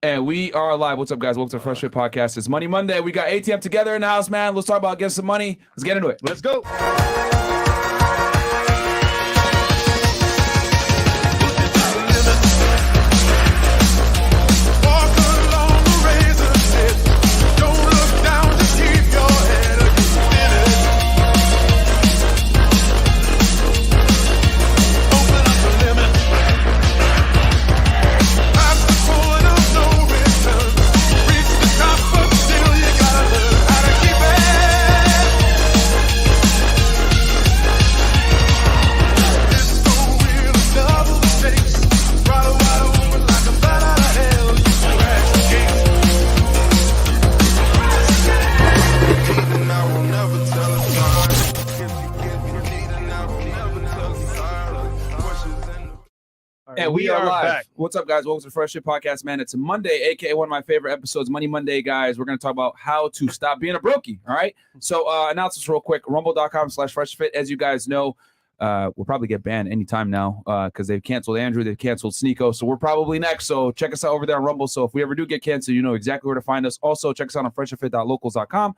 And we are live. What's up, guys? Welcome to the Fresh Fit Podcast. It's Money Monday. We got ATM Together in the house, man. Let's talk about getting some money. Let's get into it. Let's go. And we are live. Back. What's up, guys? Welcome to the Fresh Fit Podcast, man. It's a Monday, aka one of my favorite episodes, Money Monday, guys. We're going to talk about how to stop being a brokey, all right? So announcements real quick. Rumble.com/freshfit. As you guys know, we'll probably get banned anytime now because they've canceled Andrew. They've canceled Sneeko. So we're probably next. So check us out over there on Rumble. So if we ever do get canceled, you know exactly where to find us. Also, check us out on freshandfit.locals.com.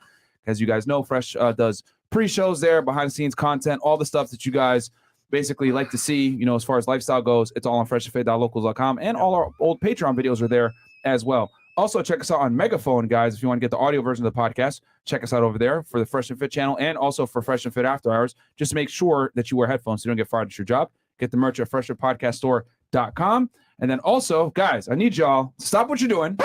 As you guys know, Fresh does pre-shows there, behind-the-scenes content, all the stuff that you guys basically like to see, you know, as far as lifestyle goes. It's all on freshandfit.locals.com, and all our old Patreon videos are there as well. Also, check us out on Megaphone, guys. If you want to get the audio version of the podcast, check us out over there for the Fresh and Fit channel, and also for Fresh and Fit After Hours. Just make sure that you wear headphones so you don't get fired at your job. Get the merch at freshfitpodcaststore.com. And then also, guys, I need y'all to stop what you're doing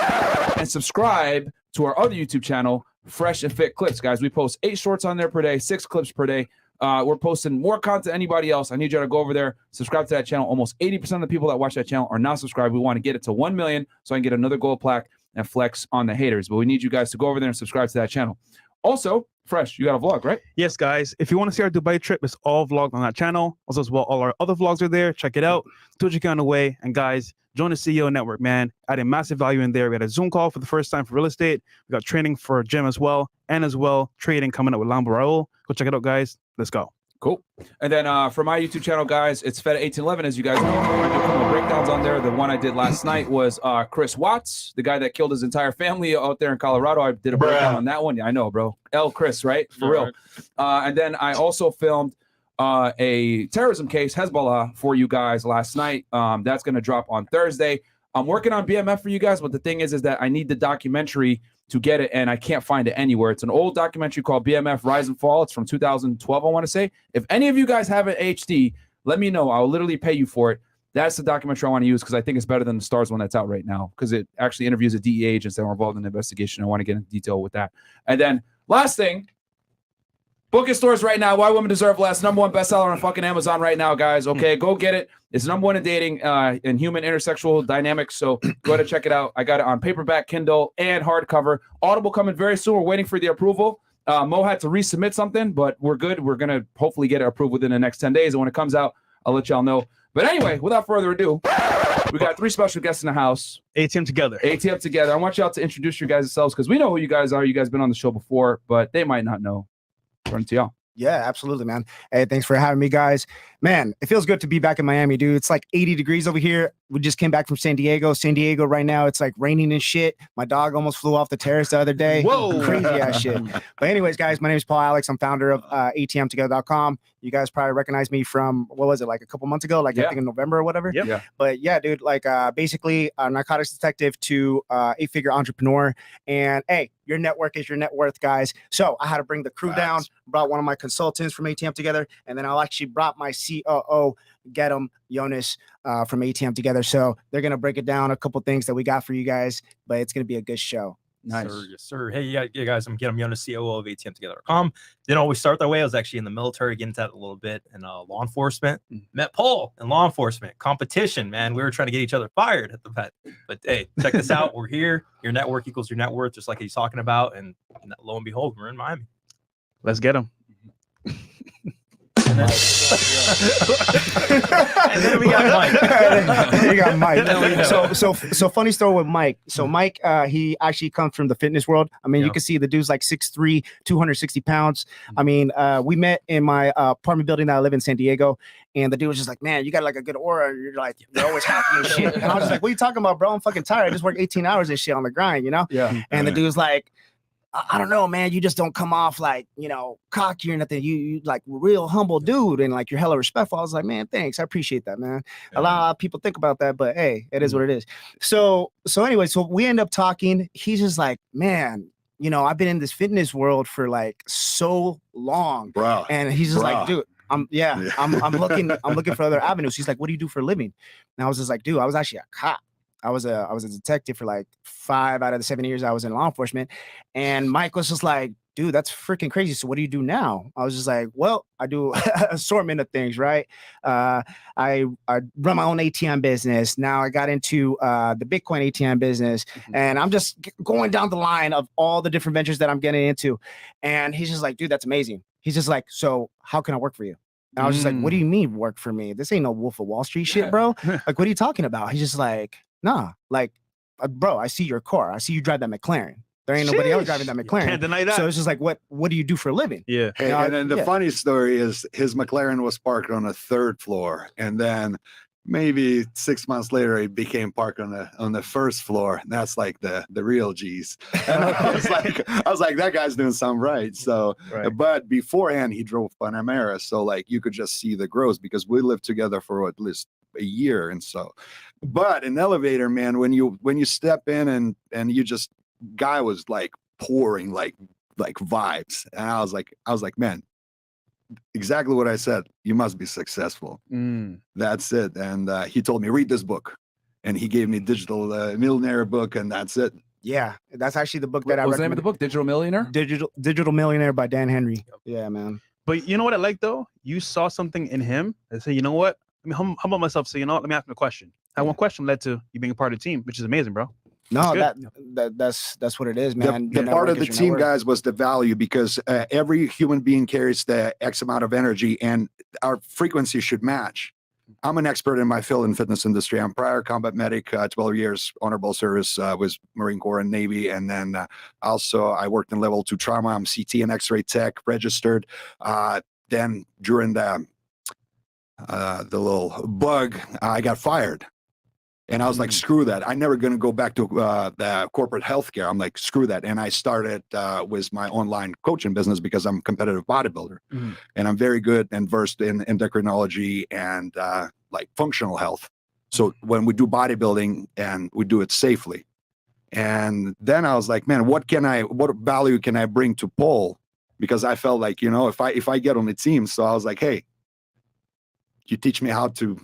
and subscribe to our other YouTube channel, Fresh and Fit Clips, guys. We post 8 shorts on there per day, 6 clips per day. We're posting more content than anybody else. I need you to go over there, subscribe to that channel. Almost 80% of the people that watch that channel are not subscribed. We want to get it to 1 million so I can get another gold plaque and flex on the haters. But we need you guys to go over there and subscribe to that channel. Also, Fresh, you got a vlog, right? Yes, guys. If you want to see our Dubai trip, it's all vlogged on that channel. Also, as well, all our other vlogs are there. Check it out. Twitch on the way. And guys, join the CEO network, man. Adding massive value in there. We had a Zoom call for the first time for real estate. We got training for a gym as well. And as well, trading coming up with Lambo Raul. Go check it out, guys. Let's go. Cool. And then for my YouTube channel, guys, it's Feddit 1811, as you guys know. I do a couple of breakdowns on there. The one I did last night was Chris Watts, the guy that killed his entire family out there in Colorado. I did a breakdown on that one. Yeah, I know, bro. Chris, right? For real. And then I also filmed a terrorism case, Hezbollah, for you guys last night. That's going to drop on Thursday. I'm working on BMF for you guys, but the thing is that I need the documentary to get it, and I can't find it anywhere. It's an old documentary called BMF Rise and Fall. It's from 2012, I want to say. If any of you guys have an HD, let me know. I'll literally pay you for it. That's the documentary I want to use because I think it's better than the Stars one that's out right now because it actually interviews the DEA agents that were involved in the investigation. I want to get into detail with that. And then last thing, book in stores right now. Why Women Deserve Less. #1 bestseller on fucking Amazon right now, guys. Okay, go get it. It's #1 in dating and human intersexual dynamics. So go ahead and check it out. I got it on paperback, Kindle, and hardcover. Audible coming very soon. We're waiting for the approval. Mo had to resubmit something, but we're good. We're going to hopefully get it approved within the next 10 days. And when it comes out, I'll let y'all know. But anyway, without further ado, we got 3 special guests in the house. ATM Together. ATM Together. I want y'all to introduce your guys yourselves because we know who you guys are. You guys been on the show before, but they might not know. Turn to y'all. Yeah, absolutely, man. Hey, thanks for having me, guys. Man, it feels good to be back in Miami, dude. It's like 80 degrees over here. We just came back from San Diego. San Diego right now, it's like raining and shit. My dog almost flew off the terrace the other day. Whoa. Crazy ass shit. But anyways, guys, my name is Paul Alex. I'm founder of ATMtogether.com. You guys probably recognize me from, what was it, like a couple months ago? Like I think in November or whatever. Yep. Yeah. But yeah, dude, like basically a narcotics detective to 8-figure entrepreneur. And hey, your network is your net worth, guys. So I had to bring the crew down, brought one of my consultants from ATM Together, and then I actually brought my COO, Gedam Yonas, from ATM Together. So they're going to break it down, a couple things that we got for you guys, but it's going to be a good show. Nice. Yes, sir. Hey, yeah, guys, I'm Gedam Yonas, COO of ATM Together.com. Didn't always start that way. I was actually in the military, getting into that a little bit, and law enforcement. Met Paul in law enforcement. Competition, man. We were trying to get each other fired at the vet. But hey, check this out. We're here. Your network equals your net worth, just like he's talking about. And lo and behold, we're in Miami. Let's get them. And then we got Mike. You got Mike. No, we know. So funny story with Mike. So Mike, he actually comes from the fitness world. I mean, you can see the dude's like 6'3", 260 pounds. I mean, we met in my apartment building that I live in San Diego, and the dude was just like, man, you got like a good aura. You're like, you're always happy and shit. And I was just like, what are you talking about, bro? I'm fucking tired. I just worked 18 hours and shit on the grind, you know? Yeah. And the dude's like, I don't know, man. You just don't come off like, you know, cocky or nothing. You like real humble dude, and like you're hella respectful. I was like, man, thanks. I appreciate that, man. A lot of people think about that, but hey, it is what it is. So anyway, so we end up talking. He's just like, man, you know, I've been in this fitness world for like so long, bro. And he's just like, dude, I'm looking for other avenues. He's like, what do you do for a living? And I was just like, dude, I was actually a cop. I was a detective for like 5 out of the 7 years I was in law enforcement. And Mike was just like, dude, that's freaking crazy. So what do you do now? I was just like, well, I do assortment of things, right? I run my own ATM business. Now I got into the Bitcoin ATM business, and I'm just going down the line of all the different ventures that I'm getting into. And he's just like, dude, that's amazing. He's just like, so how can I work for you? And I was just like, what do you mean work for me? This ain't no Wolf of Wall Street shit, bro. Like, what are you talking about? He's just like, nah, like, bro, I see your car. I see you drive that McLaren. There ain't nobody else driving that McLaren. Can't deny that. So it's just like, what do you do for a living? Yeah. Hey, and then the funny story is his McLaren was parked on the 3rd floor, and then maybe 6 months later it became parked on the 1st floor. And that's like the real G's. And I was like, that guy's doing something right. So, but beforehand he drove Panamera, so like you could just see the growth because we lived together for at least a year. And so, but an elevator, man, when you step in and you just, guy was like pouring like vibes, and I was like, man, exactly what I said. You must be successful. That's it. And he told me, read this book, and he gave me Digital Millionaire book, and that's it. Yeah, that's actually the book that I What's the name of the book? Digital Millionaire? Digital Millionaire by Dan Henry. Yeah, man. But you know what I like though? You saw something in him and say, you know what? I mean, humble myself. So you know what? Let me ask him a question. That one question led to you being a part of the team, which is amazing, bro. No, that's what it is, man. The part of the team, guys, was the value, because every human being carries the X amount of energy, and our frequency should match. I'm an expert in my field in fitness industry. I'm prior combat medic, 12 years honorable service, was Marine Corps and Navy, and then also I worked in level 2 trauma. I'm CT and X-ray tech registered. Then during the little bug, I got fired. And I was like, screw that. I'm never going to go back to the corporate healthcare. I'm like, screw that. And I started with my online coaching business because I'm a competitive bodybuilder. And I'm very good and versed in endocrinology and like functional health. So when we do bodybuilding, and we do it safely. And then I was like, man, what value can I bring to Paul? Because I felt like, you know, if I get on the team. So I was like, hey, you teach me how to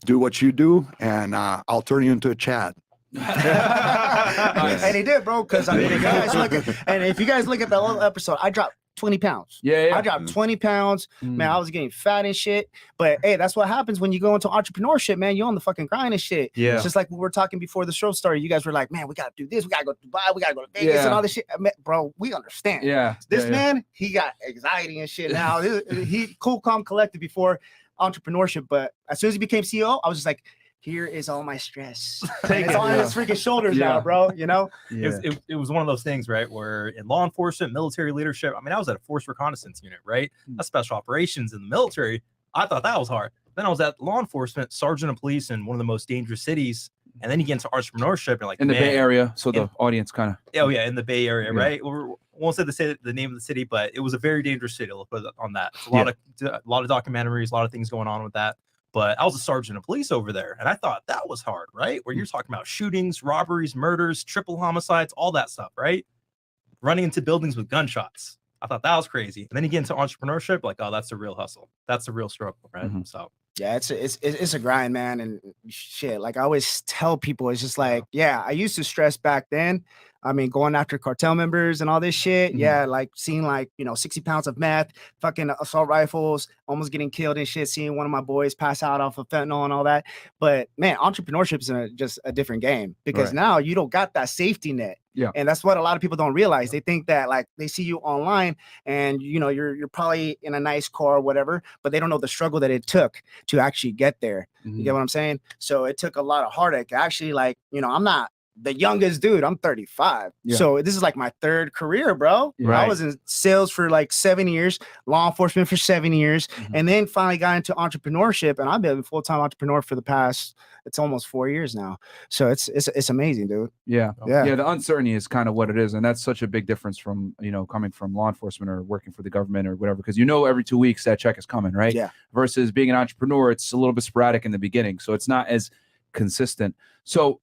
do what you do, and I'll turn you into a Chad. And he did, bro. Because I mean, if you guys look at the whole episode, I dropped 20 pounds. Yeah. I dropped 20 pounds. Man, I was getting fat and shit. But hey, that's what happens when you go into entrepreneurship, man. You're on the fucking grind and shit. Yeah. It's just like we were talking before the show started. You guys were like, man, we gotta do this. We gotta go to Dubai. We gotta go to Vegas and all this shit. Man, bro, we understand. Yeah. This man, he got anxiety and shit now. He cool, calm, collected before entrepreneurship, but as soon as he became CEO, I was just like, here is all my stress. It's on his freaking shoulders now, bro. You know? It was one of those things, right? Where in law enforcement, military leadership, I mean, I was at a force reconnaissance unit, right? That's special operations in the military. I thought that was hard. Then I was at law enforcement, sergeant of police in one of the most dangerous cities. And then you get into entrepreneurship and like, in the Bay Area. So the audience kind of. Oh yeah, in the Bay Area, right? We won't say the name of the city, but it was a very dangerous city. Let's put it on that. It's a lot of documentaries, a lot of things going on with that. But I was a sergeant of police over there, and I thought that was hard, right? Where you're talking about shootings, robberies, murders, triple homicides, all that stuff, right? Running into buildings with gunshots. I thought that was crazy. And then you get into entrepreneurship, like, oh, that's a real hustle. That's a real struggle, right? So yeah, it's a grind, man, and shit. Like I always tell people, it's just like, yeah, I used to stress back then. I mean, going after cartel members and all this shit. Mhm. Yeah, like seeing like, 60 pounds of meth, fucking assault rifles, almost getting killed and shit, seeing one of my boys pass out off of fentanyl and all that. But man, entrepreneurship is just a different game because Right. now you don't got that safety net. Yeah. And that's what a lot of people don't realize. They think that like they see you online and you're probably in a nice car or whatever, but they don't know the struggle that it took to actually get there. You get what I'm saying? So it took a lot of heartache. Actually, like, I'm not the youngest dude. I'm 35. Yeah. So this is like my third career, bro. Right. I was in sales for like 7 years, law enforcement for 7 years, and then finally got into entrepreneurship. And I've been a full-time entrepreneur for the past, it's almost 4 years now. So it's amazing, dude. Yeah. Yeah. Yeah. The uncertainty is kind of what it is. And that's such a big difference from, coming from law enforcement or working for the government or whatever, because every 2 weeks that check is coming, right? Yeah. Versus being an entrepreneur, it's a little bit sporadic in the beginning. So it's not as consistent. So,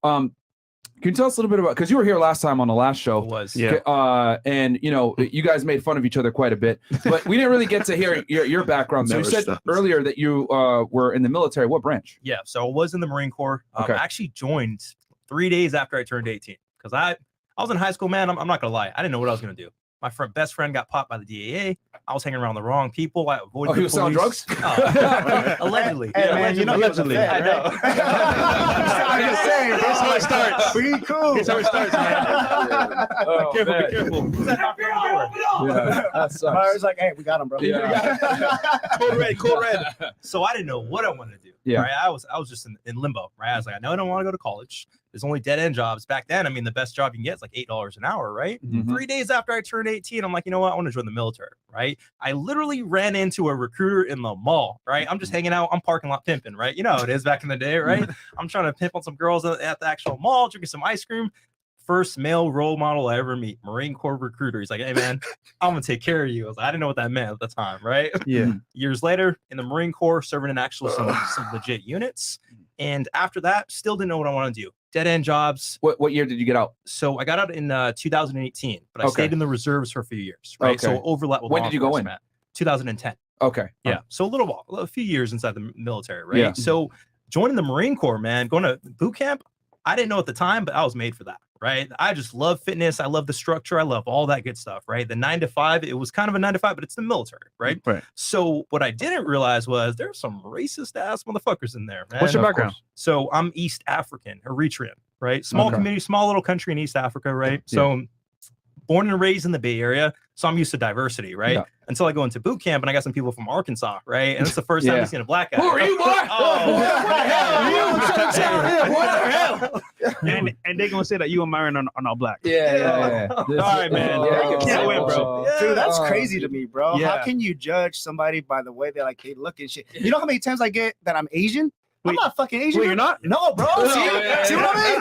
can you tell us a little bit about, because you were here last time on the last show. It was. Yeah. And you guys made fun of each other quite a bit, but we didn't really get to hear your background. So you Never said stops. earlier that you were in the military. What branch? Yeah, so I was in the Marine Corps. Okay. I actually joined 3 days after I turned 18 because I was in high school, man. I'm not gonna lie, I didn't know what I was gonna do. My best friend got popped by the DAA. I was hanging around the wrong people. I avoided. He was selling drugs? Oh, allegedly. Hey, man, allegedly. he was a Fed, I know. I'm just saying, bro. That's how it starts. Pretty cool. That's how it starts, man. Oh, Be careful, man. be careful. Who's that knocking on the door? Yeah, that sucks. I was like, hey, we got him, bro. Yeah. Code red. So I didn't know what I wanted to do. Yeah. Right? I was just in limbo. Right. I was like, I know I don't want to go to college. There's only dead end jobs back then. I mean, the best job you can get is like $8 an hour, right? Mhm. 3 days after I turned 18, I'm like, you know what? I want to join the military, right? I literally ran into a recruiter in the mall, right? I'm just hanging out. I'm parking lot pimping, right? You know how it is back in the day, right? I'm trying to pimp on some girls at the actual mall, drinking some ice cream. First male role model I ever meet, Marine Corps recruiter. He's like, hey, man, I'm going to take care of you. I was like, I didn't know what that meant at the time, right? Yeah. Years later, in the Marine Corps, serving in actual some legit units. And after that, still didn't know what I want to do. Dead end jobs. What year did you get out? So I got out in 2018, but I Okay. stayed in the reserves for a few years, right? So Okay. overlap with When law did you go in? enforcement. 2010. Okay. Yeah. So a little while, a few years inside the military, right? Yeah. So joining the Marine Corps, man, going to boot camp, I didn't know at the time, but I was made for that, right? I just love fitness. I love the structure. I love all that good stuff, right? The 9 to 5, it was kind of a 9 to 5, but it's the military, right? Right. So what I didn't realize was there's some racist ass motherfuckers in there, man. What's your Of background? course. So I'm East African, Eritrean, right? Small Okay. community, small little country in East Africa, right? So born and raised in the Bay Area, so I'm used to diversity, right? Yeah. Until I go into boot camp and I got some people from Arkansas, right? And it's the first time Yeah. I've seen a black guy. Who are you, boy? Oh, What the hell? What the hell? And they're gonna say that you and Myron are not black. Yeah. All right, man. Yeah, You can't win, bro. Dude, that's Oh. crazy to me, bro. How Yeah. can you judge somebody by the way they look and shit? You know how many times I get that I'm Asian? I'm Wait. not fucking Asian. Wait, you're not? No, bro. See, yeah, see yeah. what I mean?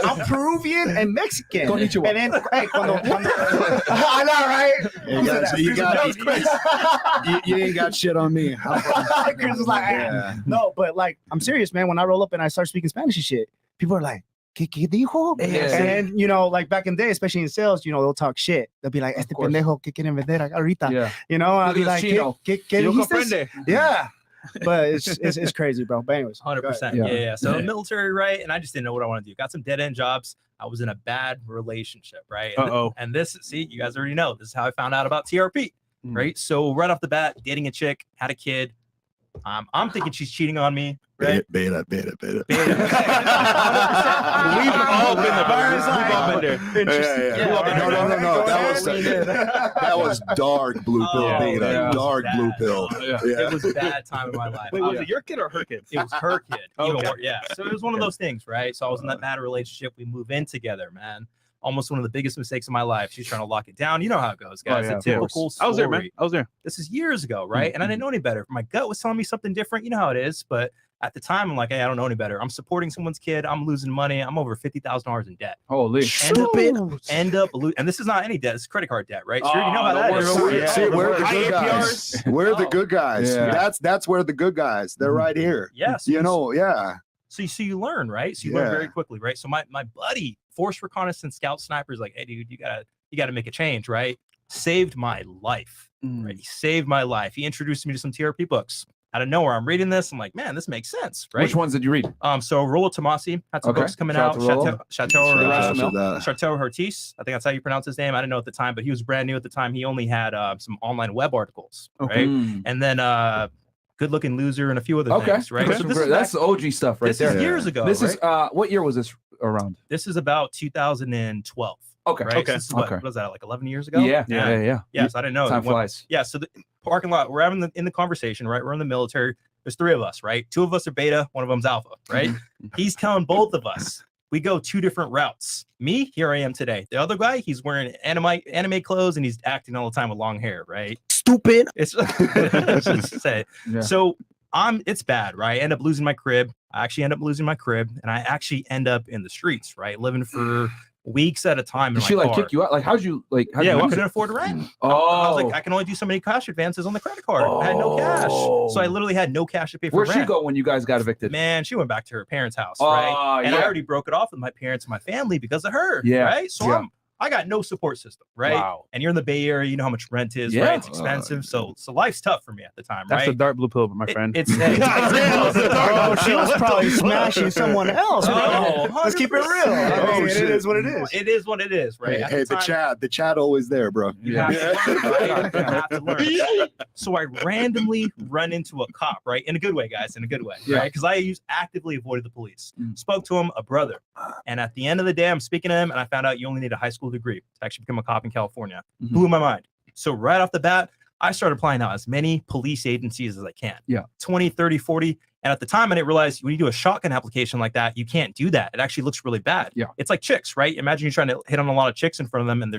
No, I'm Peruvian and Mexican. Konnichiwa. And then, hey, cuando I know, right? Hey, guys, you ain't got shit on me. Chris is like, Yeah. no, but like, I'm serious, man. When I roll up and I start speaking Spanish and shit, people are like, ¿Qué dijo? Yeah. And like back in the day, especially in sales, they'll talk shit. They'll be like, este course. pendejo, ¿qué quieren vender ahorita? Yeah. And I'll be Look at like, this Chino. ¿Qué You dijiste? comprende? Yeah. But it's crazy, bro. But anyways, 100%. Yeah. Yeah. So Yeah. military, right? And I just didn't know what I want to do. Got some dead end jobs. I was in a bad relationship, right? And, Uh-oh. and this, see, you guys already know. This is how I found out about TRP, Mm. right? So right off the bat, dating a chick, had a kid. I'm thinking she's cheating on me, right? Beta. We've all been there. We've all been there. Yeah. No. That was dark blue pill Oh, beta. yeah. Dark Bad. blue pill. Yeah. It was a bad time in my life. Wait, was it your kid or her kid? It was her kid. Even Okay. worse, yeah. So it was one of those things, right? So I was in that bad relationship. We move in together, man. Almost one of the biggest mistakes of my life. She's trying to lock it down. You know how it goes, guys. yeah, A of typical I was there, man. story. I was there. This is years ago, right? And I didn't know any better. My gut was telling me something different. You know how it is. But at the time, I'm like, hey, I don't know any better. I'm supporting someone's kid. I'm losing money. I'm over $50,000 in debt. Holy. End up, and this is not any debt. It's credit card debt, right? So you know how the that worst. is. Yeah. See, we're the High good guys. APRs. We're the Oh. good guys. Yeah. That's where the good guys. They're right here. Yes. You know, yeah. So you learn, right? So you learn Yeah. very quickly, right? So my buddy, force reconnaissance scout sniper, is like, hey, dude, you gotta make a change, right? Saved my life. Mm. Right? He saved my life. He introduced me to some TRP books. Out of nowhere, I'm reading this. I'm like, man, this makes sense, right? Which ones did you read? So Rollo Tomasi had some Okay. books coming Shout out. out to Rollo. Chateau Hertis, I think that's how you pronounce his name. I didn't know at the time, but he was brand new at the time. He only had some online web articles, right? And then Good Looking Loser and a few other things, right? So that's the OG stuff right this there. is years ago. This right? is what year was this around? This is about 2012. Okay. Right? Okay. So this is what was that, like 11 years ago? Yeah. Yes, I didn't know. Time flies. Yeah, so the parking lot, we're having in the conversation, right? We're in the military. There's 3 of us, right? 2 of us are beta, 1 of them's alpha, right? He's telling both of us we go 2 different routes. Me, here I am today. The other guy, he's wearing anime clothes and he's acting all the time with long hair, right? Stupid. It's just to say. Yeah. So it's bad, right? I end up losing my crib. I actually end up losing my crib, and I actually end up in the streets, right? Living for weeks at a time. Did she like kick you out? Like, how'd you like? I couldn't afford rent. I was like, I can only do so many cash advances on the credit card. I had no cash, so I literally had no cash to pay for Where'd rent. she go when you guys got evicted? Man, she went back to her parents' house, right? And I already broke it off with my parents and my family because of her, right? So I got no support system, right? Wow. And you're in the Bay Area, you know how much rent is, right? It's expensive, so life's tough for me at the time, That's right? a dark blue pill, my friend. It's Oh, she was probably smashing someone else. Oh, Let's keep it real. I mean, it is what it is. It is what it is, right? At Hey, the the chat always there, bro. You have to learn, right? You have to learn. So I randomly run into a cop, right? In a good way, guys, in a good way, right? Because I actively avoided the police. Spoke to him, a brother. And at the end of the day, I'm speaking to him, and I found out you only need a high school degree to actually become a cop in California. Blew my mind. So right off the bat, I started applying out as many police agencies as I can. 20, 30, 40. And at the time, I didn't realize when you do a shotgun application like that, you can't do that. It actually looks really bad. It's like chicks, right? Imagine you're trying to hit on a lot of chicks in front of them and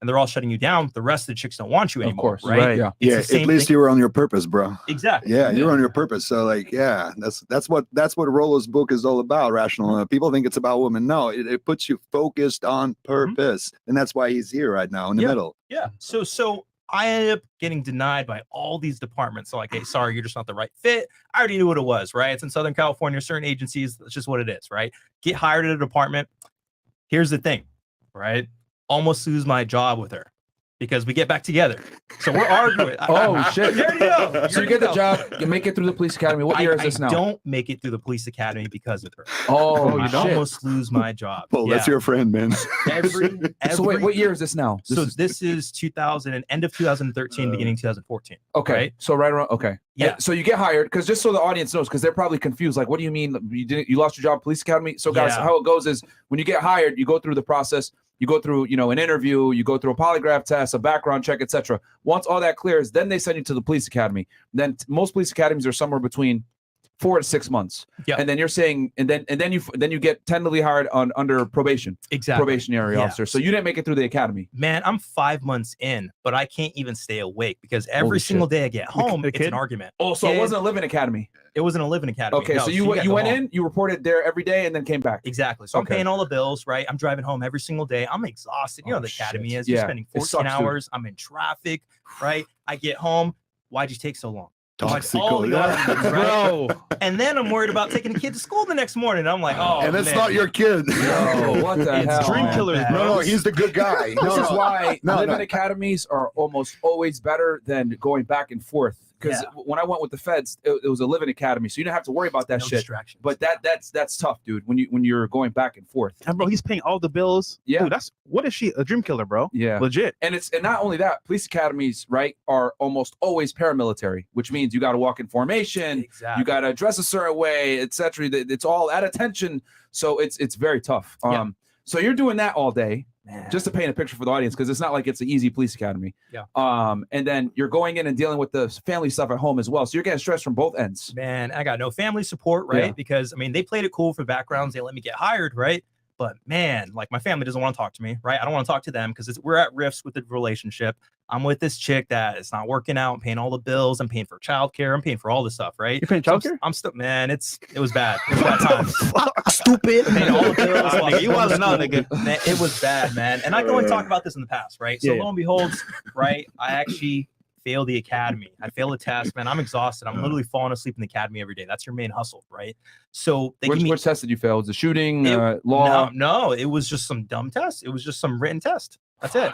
they're all shutting you down. The rest of the chicks don't want you anymore, of course, right? Yeah, at least you were on your purpose, bro. Exactly. Yeah, you're on your purpose. So like, that's what Rollo's book is all about. Rational. People think it's about women. No, it puts you focused on purpose, and that's why he's here right now in the middle. Yeah. So I ended up getting denied by all these departments. So like, hey, sorry, you're just not the right fit. I already knew what it was, right? It's in Southern California, certain agencies. That's just what it is, right? Get hired at a department. Here's the thing, right? Almost lose my job with her because we get back together. So we're arguing. Shit. There you go. So you get the job, you make it through the police academy. What year is this now? I don't make it through the police academy because of her. Oh, I shit. almost lose my job. Well, that's your friend, man. Every So wait, what year is this now? This is 2000 and end of 2013, beginning 2014. Okay. Right? So right around. Okay. Yeah. And so you get hired because just so the audience knows, because they're probably confused. Like, what do you mean you lost your job at police academy? So guys, how it goes is when you get hired, you go through the process. You go through, an interview, you go through a polygraph test, a background check, etc. Once all that clears, then they send you to the police academy. Then most police academies are somewhere between 4 to 6 months. Yeah. And then you're saying, and then you get tentatively hired under probation. Exactly. Probationary officer. So you didn't make it through the academy. Man, I'm 5 months in, but I can't even stay awake because every single day I get home, it's an argument. Oh, so it wasn't a living academy. It wasn't a living academy. Okay, so you went in, you reported there every day, and then came back. Exactly. So I'm paying all the bills, right? I'm driving home every single day. I'm exhausted. You know, the academy is. You're spending 14 hours. I'm in traffic, right? I get home. Why'd you take so long? Bro. And then I'm worried about taking the kid to school the next morning. I'm like, and it's not your kid. No, what the hell? Dream killers, bro. No, he's the good guy. This is why living academies are almost always better than going back and forth. Because when I went with the feds, it was a living academy, so you didn't have to worry about that shit. But that's tough, dude. When you're going back and forth. And bro, he's paying all the bills. Yeah, dude, what is she? A dream killer, bro? Yeah, legit. And not only that, police academies, right, are almost always paramilitary, which means you got to walk in formation, you got to dress a certain way, etc. It's all at attention, so it's very tough. So you're doing that all day. Man. Just to paint a picture for the audience, because it's not like it's an easy police academy. Yeah. And then you're going in and dealing with the family stuff at home as well. So you're getting stressed from both ends. Man, I got no family support, right? Yeah. Because they played it cool for backgrounds. They let me get hired, right? But man, like my family doesn't want to talk to me, right? I don't want to talk to them because we're at rifts with the relationship. I'm with this chick that it's not working out. I'm paying all the bills. I'm paying for childcare. I'm paying for all this stuff, right? You're paying childcare? I'm still, man. It was bad. It was bad times. Stupid. Paying all the bills. Nigga, you wasn't know, nigga. Man, it was bad, man. And I can only talk about this in the past, right? So lo and behold, right? I actually failed the academy. I failed the test, man. I'm exhausted. I'm literally falling asleep in the academy every day. That's your main hustle, right? So which test did you fail? Was it shooting, law? No, it was just some dumb test. It was just some written test. That's it.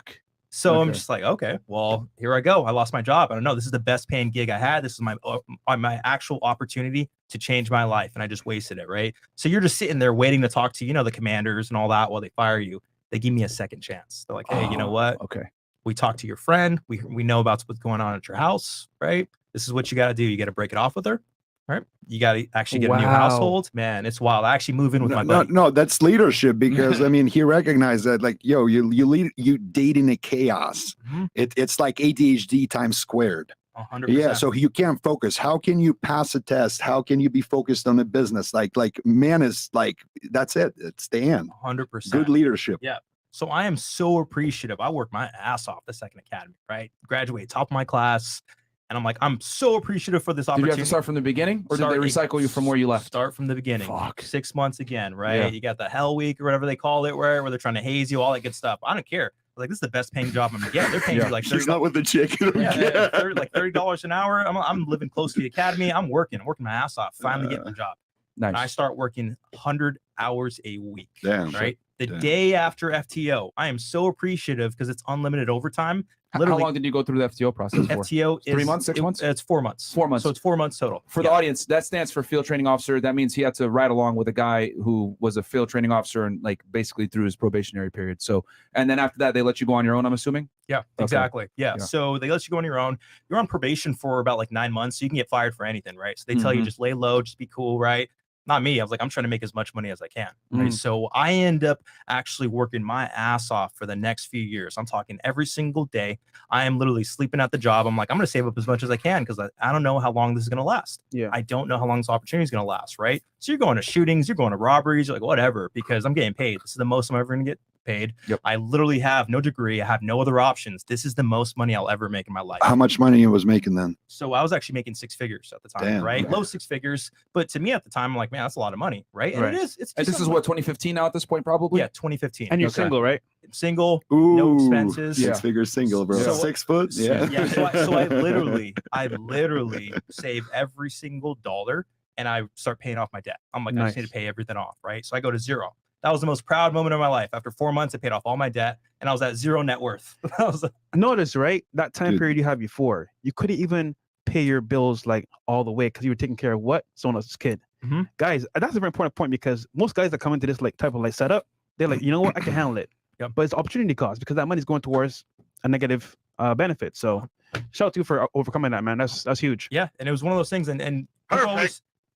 So I'm Okay. just like, okay, well, here I go. I lost my job. I don't know. This is the best paying gig I had. This is my actual opportunity to change my life, and I just wasted it, right? So you're just sitting there waiting to talk to, the commanders and all that while they fire you. They give me a second chance. They're like, hey, you know what? Okay. We talked to your friend. We know about what's going on at your house, right? This is what you got to do. You got to break it off with her, right? You got to actually get a new Wow. household. Man, it's wild. I actually move in with my buddy. No, that's leadership because I mean he recognized that like, yo, you date in a chaos. Mhm. It's like ADHD times squared. 100%. Yeah, so you can't focus. How can you pass a test? How can you be focused on the business? Like man is like, that's it. It's the end. 100%. Good leadership. Yeah. So I am so appreciative. I worked my ass off the second academy, right? Graduate top of my class. And I'm like, I'm so appreciative for this Did you opportunity. have to start from the beginning, or did they recycle you from where you left? Start from the beginning. Fuck. 6 months again, right? Yeah. You got the hell week or whatever they call it, where they're trying to haze you, all that good stuff. I don't care. Like, this is the best paying job I'm gonna get. They're paying me like She's $30. not with the chick. Yeah, $30 an hour. I'm living close to the academy. I'm working my ass off. Finally getting the job. Nice. And I start working 100 hours a week. Damn. Right. The Damn. day after FTO, I am so appreciative because it's unlimited overtime. How Literally, long did you go through the FTO process for? FTO is 3 months, 6 months? It's 4 months. 4 months. So it's 4 months total. For the audience, that stands for field training officer. That means he had to ride along with a guy who was a field training officer and like basically through his probationary period. So, and then after that, they let you go on your own, I'm assuming? Yeah, Okay. exactly. Yeah. Yeah. So they let you go on your own. You're on probation for about like 9 months. So you can get fired for anything, right? So they tell you Mhm. just lay low, just be cool, right? Not me. I was like, I'm trying to make as much money as I can. Right. Mm. So I end up actually working my ass off for the next few years. I'm talking every single day. I am literally sleeping at the job. I'm like, I'm going to save up as much as I can because I don't know how long this is going to last. Yeah. I don't know how long this opportunity is going to last. Right. So you're going to shootings, you're going to robberies, you're like, whatever, because I'm getting paid. This is the most I'm ever going to get paid. Yep. I literally have no degree. I have no other options. This is the most money I'll ever make in my life. How much money you was making then? So I was actually making 6 figures at the time, Damn. right? Low 6 figures. But to me at the time, I'm like, man, that's a lot of money, right? And Right. it is. It's And just this is what, 2015 now at this point, probably? Yeah, 2015. And you're Okay. single, right? Single, no expenses. Six figure single, bro. So- 6 foot. Yeah. Yeah. So I literally save every single dollar and I start paying off my debt. I'm like, I just Nice. need to pay everything off, right? So I go to zero. That was the most proud moment of my life. After 4 months, I paid off all my debt and I was at zero net worth. I was like, Notice, right? That time Dude. period you had before, you couldn't even pay your bills like all the way because you were taking care of what? Someone else's kid. Mhm. Guys, that's a very important point because most guys that come into this like type of like setup, they're like, you know what? I can handle it. Yep. But it's opportunity cost because that money's going towards a negative benefit. So shout out to you for overcoming that, man. That's huge. yeah. And it was one of those things. And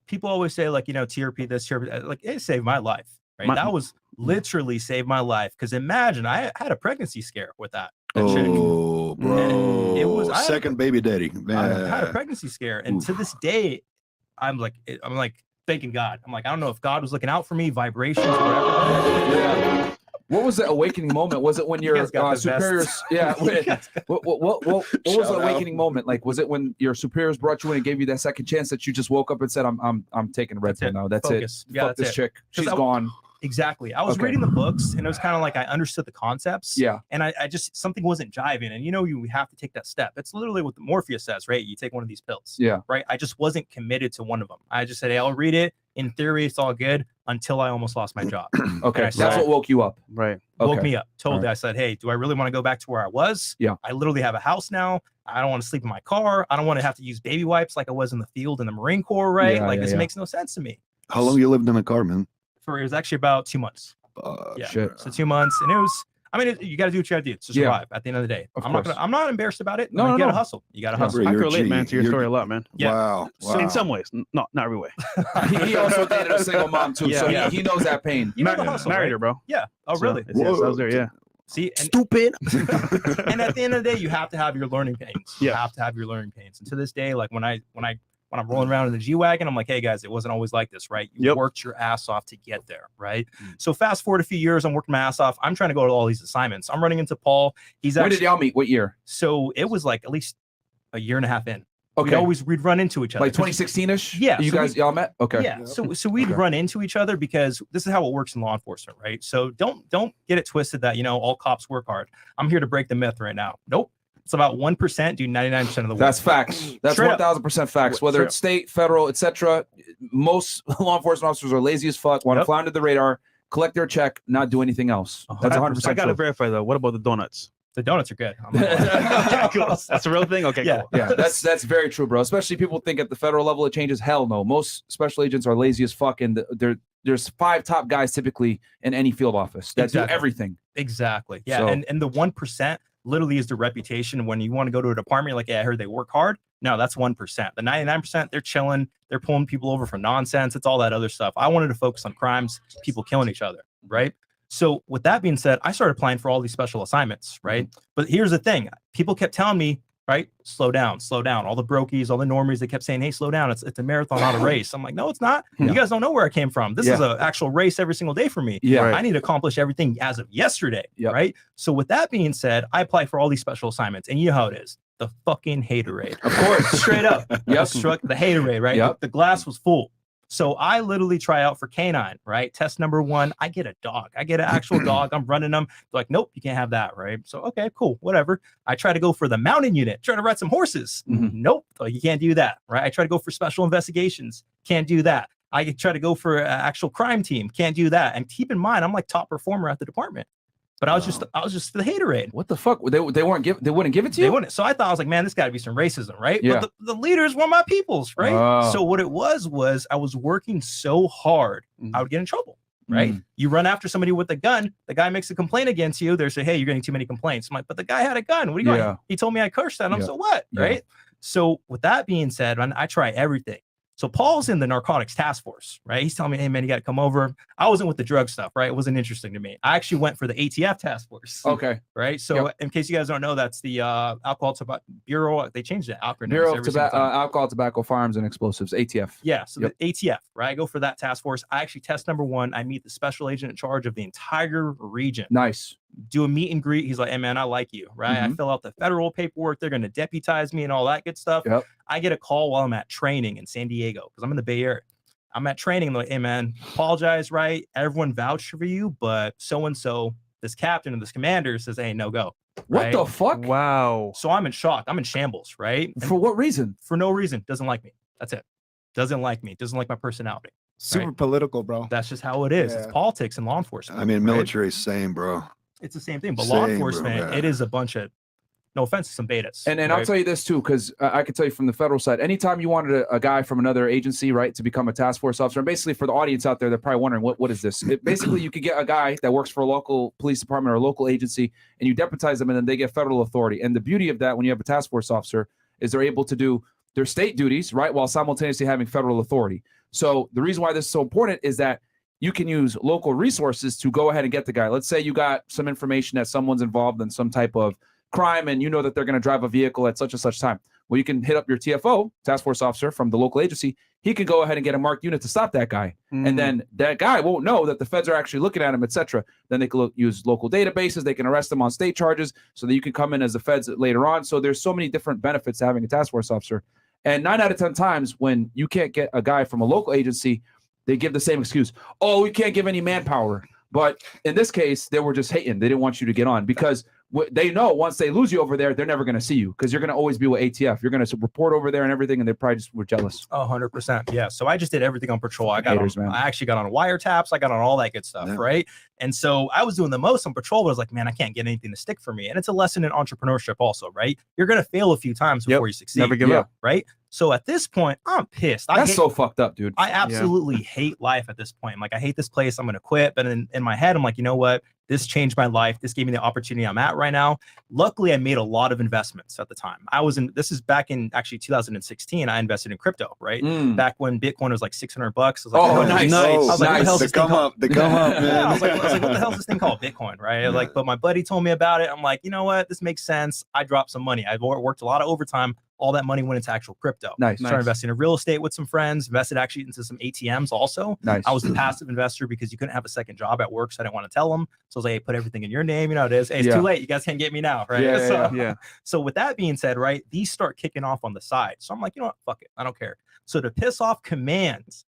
people always say like, TRP this, TRP that. Like, it saved my life. Right. That was literally saved my life. Because imagine I had a pregnancy scare with that chick. Oh, bro. It was- I had a- second baby daddy. I had a Man. pregnancy scare. And to this day, I'm like thanking God. I'm like, I don't know if God was looking out for me, vibrations, whatever. Yeah. What was the awakening moment? Was it when your guys got the superiors? best. Yeah. You guys What was the Shout out. awakening moment? Like, was it when your superiors brought you in and gave you that second chance that you just woke up and said, "I'm taking a red That's pill it. now. That's Focus. it. Yeah, Fuck that's this it. chick. 'Cause She's I- gone." Exactly. I was Okay. reading the books and it was kind of like I understood the concepts. Yeah. And I just, something wasn't jiving. And you have to take that step. It's literally what the Morpheus says, right? You take one of these pills. Yeah. Right. I just wasn't committed to one of them. I just said, hey, I'll read it. In theory, it's all good until I almost lost my job. Okay. I That's said- what woke you up. Right. Woke Okay. me up. Totally. All I said, hey, do I really want to go back to where I was? Yeah. I literally have a house now. I don't want to sleep in my car. I don't want to have to use baby wipes like I was in the field in the Marine Corps, right? Yeah, like yeah, this yeah. makes no sense to me. How long you lived in a car, man? It was actually about 2 months. Yeah. Shit. So 2 months. And it was, you got to do what you got to do to Yeah. survive at the end of the day. Of I'm course. not embarrassed about it. No, You no, got to no. hustle. You got to Yeah. hustle. I can You're a relate, G. man, to your You're- story a lot, man. Yeah. Wow. So- In some ways, not every way. He also dated a single mom too, so Yeah. he knows that pain. You know the hustle, Married right? her, bro. Yeah. Oh, So, really? yes, I was there, yeah. See, and, Stupid. and at the end of the day, you have to have your learning pains. You Yeah. have to have your learning pains. And to this day, like when I'm rolling around in the G-Wagon, I'm like, hey guys, it wasn't always like this, right? You Yep. worked your ass off to get there, right? So fast forward a few years, I'm working my ass off. I'm trying to go to all these assignments. I'm running into Paul. He's When actually, did y'all meet? What year? so it was like at least a year and a half in. Okay. We'd run into each other. Like 2016-ish? Yeah, You so guys, y'all met? Okay. Yeah. So we'd Okay. run into each other because this is how it works in law enforcement, right? So don't get it twisted that all cops work hard. I'm here to break the myth right now. Nope. It's about 1% do 99% of the work. That's facts. That's Straight up. 1000% facts. Whether Straight it's state, federal, etc., most law enforcement officers are lazy as fuck, want to Yep. fly under the radar, collect their check, not do anything else. That's 100% I gotta true. verify though. What about the donuts? The donuts are good. I'm not gonna lie. Okay, cool. That's a real thing. Okay, Yeah. cool. Yeah, that's very true, bro. Especially people think at the federal level it changes. Hell no. Most special agents are lazy as fuck, and there's 5 top guys typically in any field office that do everything. Exactly. Yeah. So- And the 1% literally is the reputation. When you want to go to a department, you're like, yeah, I heard they work hard. No, that's 1%. The 99%, they're chilling. They're pulling people over for nonsense. It's all that other stuff. I wanted to focus on crimes, people killing each other, right? So with that being said, I started applying for all these special assignments, right? But here's the thing. People kept telling me, right, slow down, slow down. All the brokies, all the normies, they kept saying, hey, slow down. It's a marathon, not a race. I'm like, no, it's not. Yeah. You guys don't know where I came from. This is an actual race every single day for me. Yeah. Right. I need to accomplish everything as of yesterday, Yep. right? So with that being said, I apply for all these special assignments, and you know how it is. The fucking haterade. Of course. Straight up. Yep. Struck the haterade, right? Yep. The glass was full. So I literally try out for canine, right? Test number 1, I get a dog. I get an actual dog. I'm running them. They're like, nope, you can't have that, right? So, okay, cool, whatever. I try to go for the mountain unit, try to ride some horses. Mhm. Nope, like, you can't do that, right? I try to go for special investigations. Can't do that. I try to go for an actual crime team. Can't do that. And keep in mind, I'm like top performer at the department. But I was just the haterade. What the fuck? They wouldn't give it to you? They wouldn't. So I thought, I was like, man, this got to be some racism, right? Yeah. But the leaders were my peoples, right? Oh. So what it was I was working so hard, I would get in trouble, right? You run after somebody with a gun, the guy makes a complaint against you. They say, hey, you're getting too many complaints. I'm like, but the guy had a gun. What are you Yeah. going? He told me I cursed at him. Yeah. So what, Yeah. right? So with that being said, man, I try everything. So Paul's in the narcotics task force, right? He's telling me, hey, man, you got to come over. I wasn't with the drug stuff, right? It wasn't interesting to me. I actually went for the ATF task force. Okay. Right. So in case you guys don't know, that's the Alcohol Tobacco Bureau. They changed the acronym. Bureau of Alcohol, Tobacco, Firearms, and Explosives, ATF. Yeah. So the ATF, right? I go for that task force. I actually test number 1. I meet the special agent in charge of the entire region. Nice. Do a meet and greet. He's like, hey, man, I like you, right? I fill out the federal paperwork. They're going to deputize me and all that good stuff. Yep. I get a call while I'm at training in San Diego because I'm in the Bay Area. I'm at training. I'm like, hey, man, apologize, right? Everyone vouched for you, but so-and-so, this captain and this commander says, hey, no go. What right? the fuck? Wow. So I'm in shock. I'm in shambles, right? And For what reason? for no reason. Doesn't like me. That's it. Doesn't like me. Doesn't like my personality. Super political, bro. That's just how it is. It's Yeah. politics and law enforcement. I mean, right? military, same, bro. It's the same thing. But law Same, bro, enforcement, yeah. it is a bunch of, no offense to some betas. And right? I'll tell you this too, because I can tell you from the federal side, anytime you wanted a guy from another agency, right, to become a task force officer, and basically for the audience out there, they're probably wondering, what is this? Basically, you could get a guy that works for a local police department or a local agency, and you deputize them, and then they get federal authority. And the beauty of that, when you have a task force officer, is they're able to do their state duties, right, while simultaneously having federal authority. So the reason why this is so important is that you can use local resources to go ahead and get the guy. Let's say you got some information that someone's involved in some type of crime, and you know that they're going to drive a vehicle at such and such time. Well, you can hit up your TFO, task force officer from the local agency. He can go ahead and get a marked unit to stop that guy. And then that guy won't know that the feds are actually looking at him, etc. Then they can use local databases. They can arrest him on state charges so that you can come in as the feds later on. So there's so many different benefits to having a task force officer. And 9 out of 10 times when you can't get a guy from a local agency, they give the same excuse. Oh, we can't give any manpower. But in this case, they were just hating. They didn't want you to get on because they know once they lose you over there, they're never going to see you because you're going to always be with ATF. You're going to report over there and everything, and they probably just were jealous. 100%. Yeah. So I just did everything on patrol. I actually got on wiretaps. I got on all that good stuff, right? And so I was doing the most on patrol, but I was like, man, I can't get anything to stick for me. And it's a lesson in entrepreneurship also, right? You're going to fail a few times before you succeed. Never give up. Right? So at this point, I'm pissed. That's so fucked up, dude. I absolutely hate life at this point. I'm like, I hate this place. I'm going to quit. But in my head, I'm like, you know what? This changed my life. This gave me the opportunity I'm at right now. Luckily, I made a lot of investments at the time. This is back in actually 2016. I invested in crypto, right? Back when Bitcoin was like $600. I was like, oh, nice. I was like, what the hell is this thing called? They come up, man. Yeah, I was like, what the hell is this thing called? Bitcoin, right? Like, but my buddy told me about it. I'm like, you know what? This makes sense. I dropped some money. I worked a lot of overtime. All that money went into actual crypto. Nice. Started investing in real estate with some friends, invested actually into some ATMs also. Nice. I was a passive investor because you couldn't have a second job at work, so I didn't want to tell them. So I was like, hey, put everything in your name. You know how it is. Hey, it's too late. You guys can't get me now, right? Yeah. So with that being said, right, these start kicking off on the side. So I'm like, you know what? Fuck it. I don't care. So to piss off commands,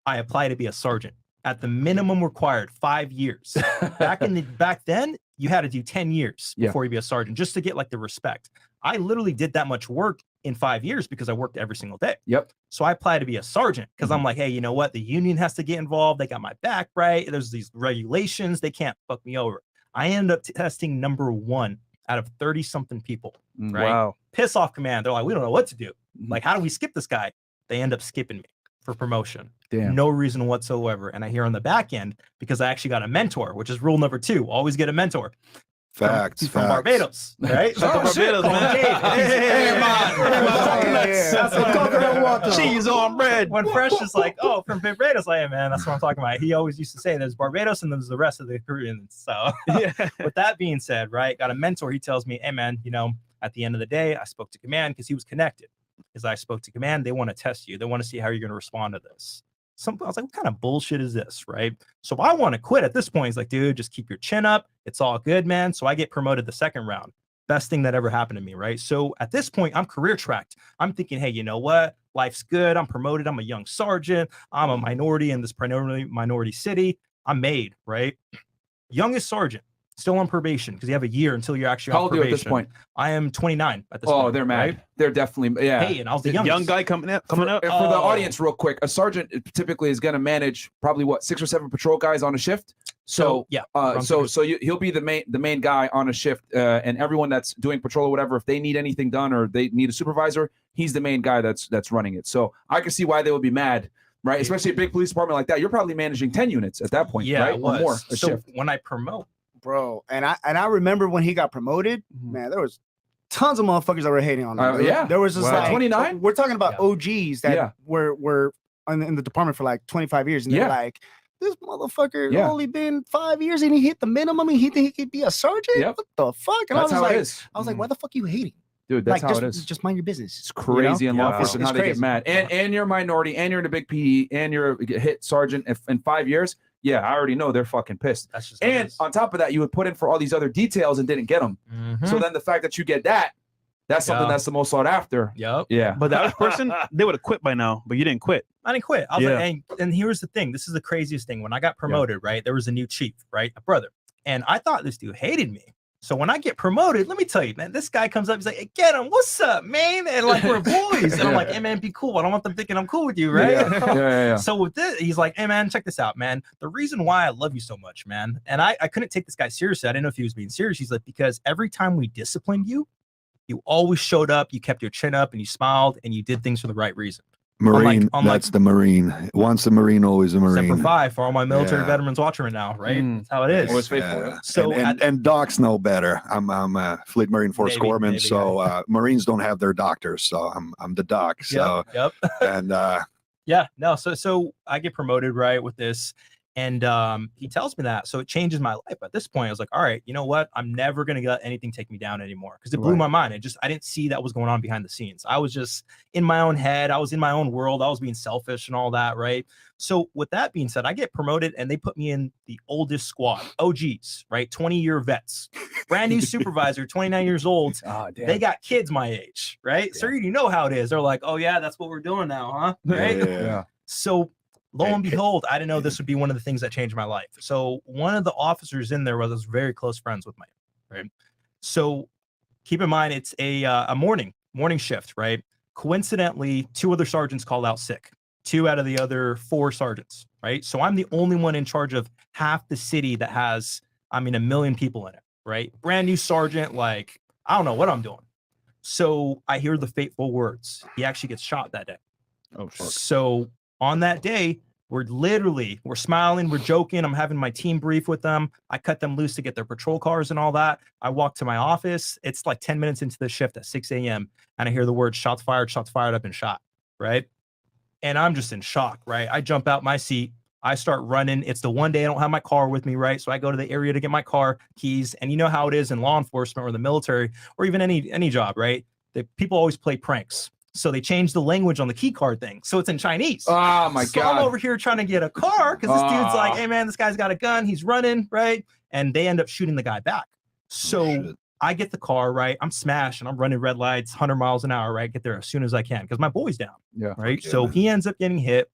I apply to be a sergeant at the minimum required 5 years. Back then, you had to do 10 years before you be a sergeant just to get like the respect. I literally did that much work in 5 years because I worked every single day. Yep. So I applied to be a sergeant because I'm like, hey, you know what? The union has to get involved. They got my back, right? There's these regulations. They can't fuck me over. I ended up testing number 1 out of 30 something people, right? Wow. Piss off command. They're like, we don't know what to do. Like, how do we skip this guy? They end up skipping me for promotion. Damn. No reason whatsoever. And I hear on the back end, because I actually got a mentor, which is rule number 2, always get a mentor. Facts. From Barbados, right? Shout out to Barbados, man. Hey, that's what I'm talking about. Cheese on bread. When Fresh is like, oh, from Barbados, like, hey, man, that's what I'm talking about. He always used to say there's Barbados and then there's the rest of the Caribbean. So with that being said, right, got a mentor. He tells me, hey, man, you know, at the end of the day, I spoke to command because he was connected. As I spoke to command, they want to test you. They want to see how you're going to respond to this. I was like, what kind of bullshit is this, right? So I want to quit at this point. He's like, dude, just keep your chin up. It's all good, man. So I get promoted the second round. Best thing that ever happened to me, right? So at this point, I'm career tracked. I'm thinking, hey, you know what? Life's good. I'm promoted. I'm a young sergeant. I'm a minority in this primarily minority city. I'm made, right? Youngest sergeant. Still on probation because you have a year until you're actually on probation. How old are you at this point? I am 29 at this point. Oh, they're mad. Right? They're definitely, yeah. Hey, and I was the youngest. Young guy coming up. For the audience, real quick, a sergeant typically is going to manage probably 6 or 7 patrol guys on a shift. So yeah, he'll be the main guy on a shift, and everyone that's doing patrol or whatever, if they need anything done or they need a supervisor, he's the main guy that's running it. So I can see why they would be mad. Right, especially a big police department like that, you're probably managing 10 units at that point, right? Or more. So shift. When I promote, bro, and I remember when he got promoted, man, there was tons of motherfuckers that were hating on him. Yeah, there was just like 29. We're talking about OGs that were in the department for like 25 years, and they're like, this motherfucker only been 5 years and he hit the minimum and he think he could be a sergeant. Yep. What the fuck? And that's I was how like, it is. I was like, why the fuck are you hating? Dude, that's like, how it is. Just mind your business. It's crazy in law enforcement how they crazy. get mad. And you're a minority, and you're in a big PE, and you're a hit sergeant in 5 years. Yeah, I already know they're fucking pissed. That's just and on top of that, you would put in for all these other details and didn't get them. So then the fact that you get that's something that's the most sought after. Yep. Yeah. But the other person, they would have quit by now, but you didn't quit. I didn't quit. I was like, and here's the thing. This is the craziest thing. When I got promoted, right, there was a new chief, right, a brother. And I thought this dude hated me. So when I get promoted, let me tell you, man, this guy comes up, he's like, hey, Gedam, what's up, man? And like, we're boys. And I'm like, hey, man, be cool. I don't want them thinking I'm cool with you, right? Yeah. So with this, he's like, hey, man, check this out, man. The reason why I love you so much, man, and I couldn't take this guy seriously. I didn't know if he was being serious. He's like, because every time we disciplined you, you always showed up, you kept your chin up, and you smiled, and you did things for the right reason. Marine, that's the Marine. Once a Marine, always a Marine. Semper Fi for all my military veterans watching right now, right? That's how it is. Always faithful. So and docs know better. I'm a Fleet Marine Force Corpsman, so Marines don't have their doctors, so I'm the doc. So and so I get promoted right with this. And he tells me that. So it changes my life. At this point, I was like, all right, you know what? I'm never going to let anything take me down anymore. Because it blew my mind. I didn't see that was going on behind the scenes. I was just in my own head. I was in my own world. I was being selfish and all that, right? So with that being said, I get promoted and they put me in the oldest squad, OGs, right? 20-year vets, brand new supervisor, 29 years old. Oh, damn. They got kids my age, right? Yeah. So you know how it is. They're like, oh yeah, that's what we're doing now, huh? Right? Yeah. So lo and behold, I didn't know this would be one of the things that changed my life. So one of the officers in there was very close friends with right? So keep in mind, it's a morning shift, right? Coincidentally, 2 other sergeants called out sick, 2 out of the other 4 sergeants, right? So I'm the only one in charge of half the city that has, 1 million people in it, right? Brand new sergeant, like, I don't know what I'm doing. So I hear the fateful words. He actually gets shot that day. Oh, fuck. So on that day, we're smiling, we're joking. I'm having my team brief with them. I cut them loose to get their patrol cars and all that. I walk to my office. It's like 10 minutes into the shift at 6 a.m. And I hear the word shots fired, I've been shot, right? And I'm just in shock, right? I jump out my seat. I start running. It's the one day I don't have my car with me, right? So I go to the area to get my car keys. And you know how it is in law enforcement or the military or even any job, right? People always play pranks. So they changed the language on the key card thing. So it's in Chinese. Oh my God. I'm over here trying to get a car because this dude's like, hey man, this guy's got a gun. He's running, right? And they end up shooting the guy back. So I get the car, right? I'm smashed and I'm running red lights, 100 miles an hour, right? Get there as soon as I can because my boy's down. Yeah. Right. Okay, so he ends up getting hit.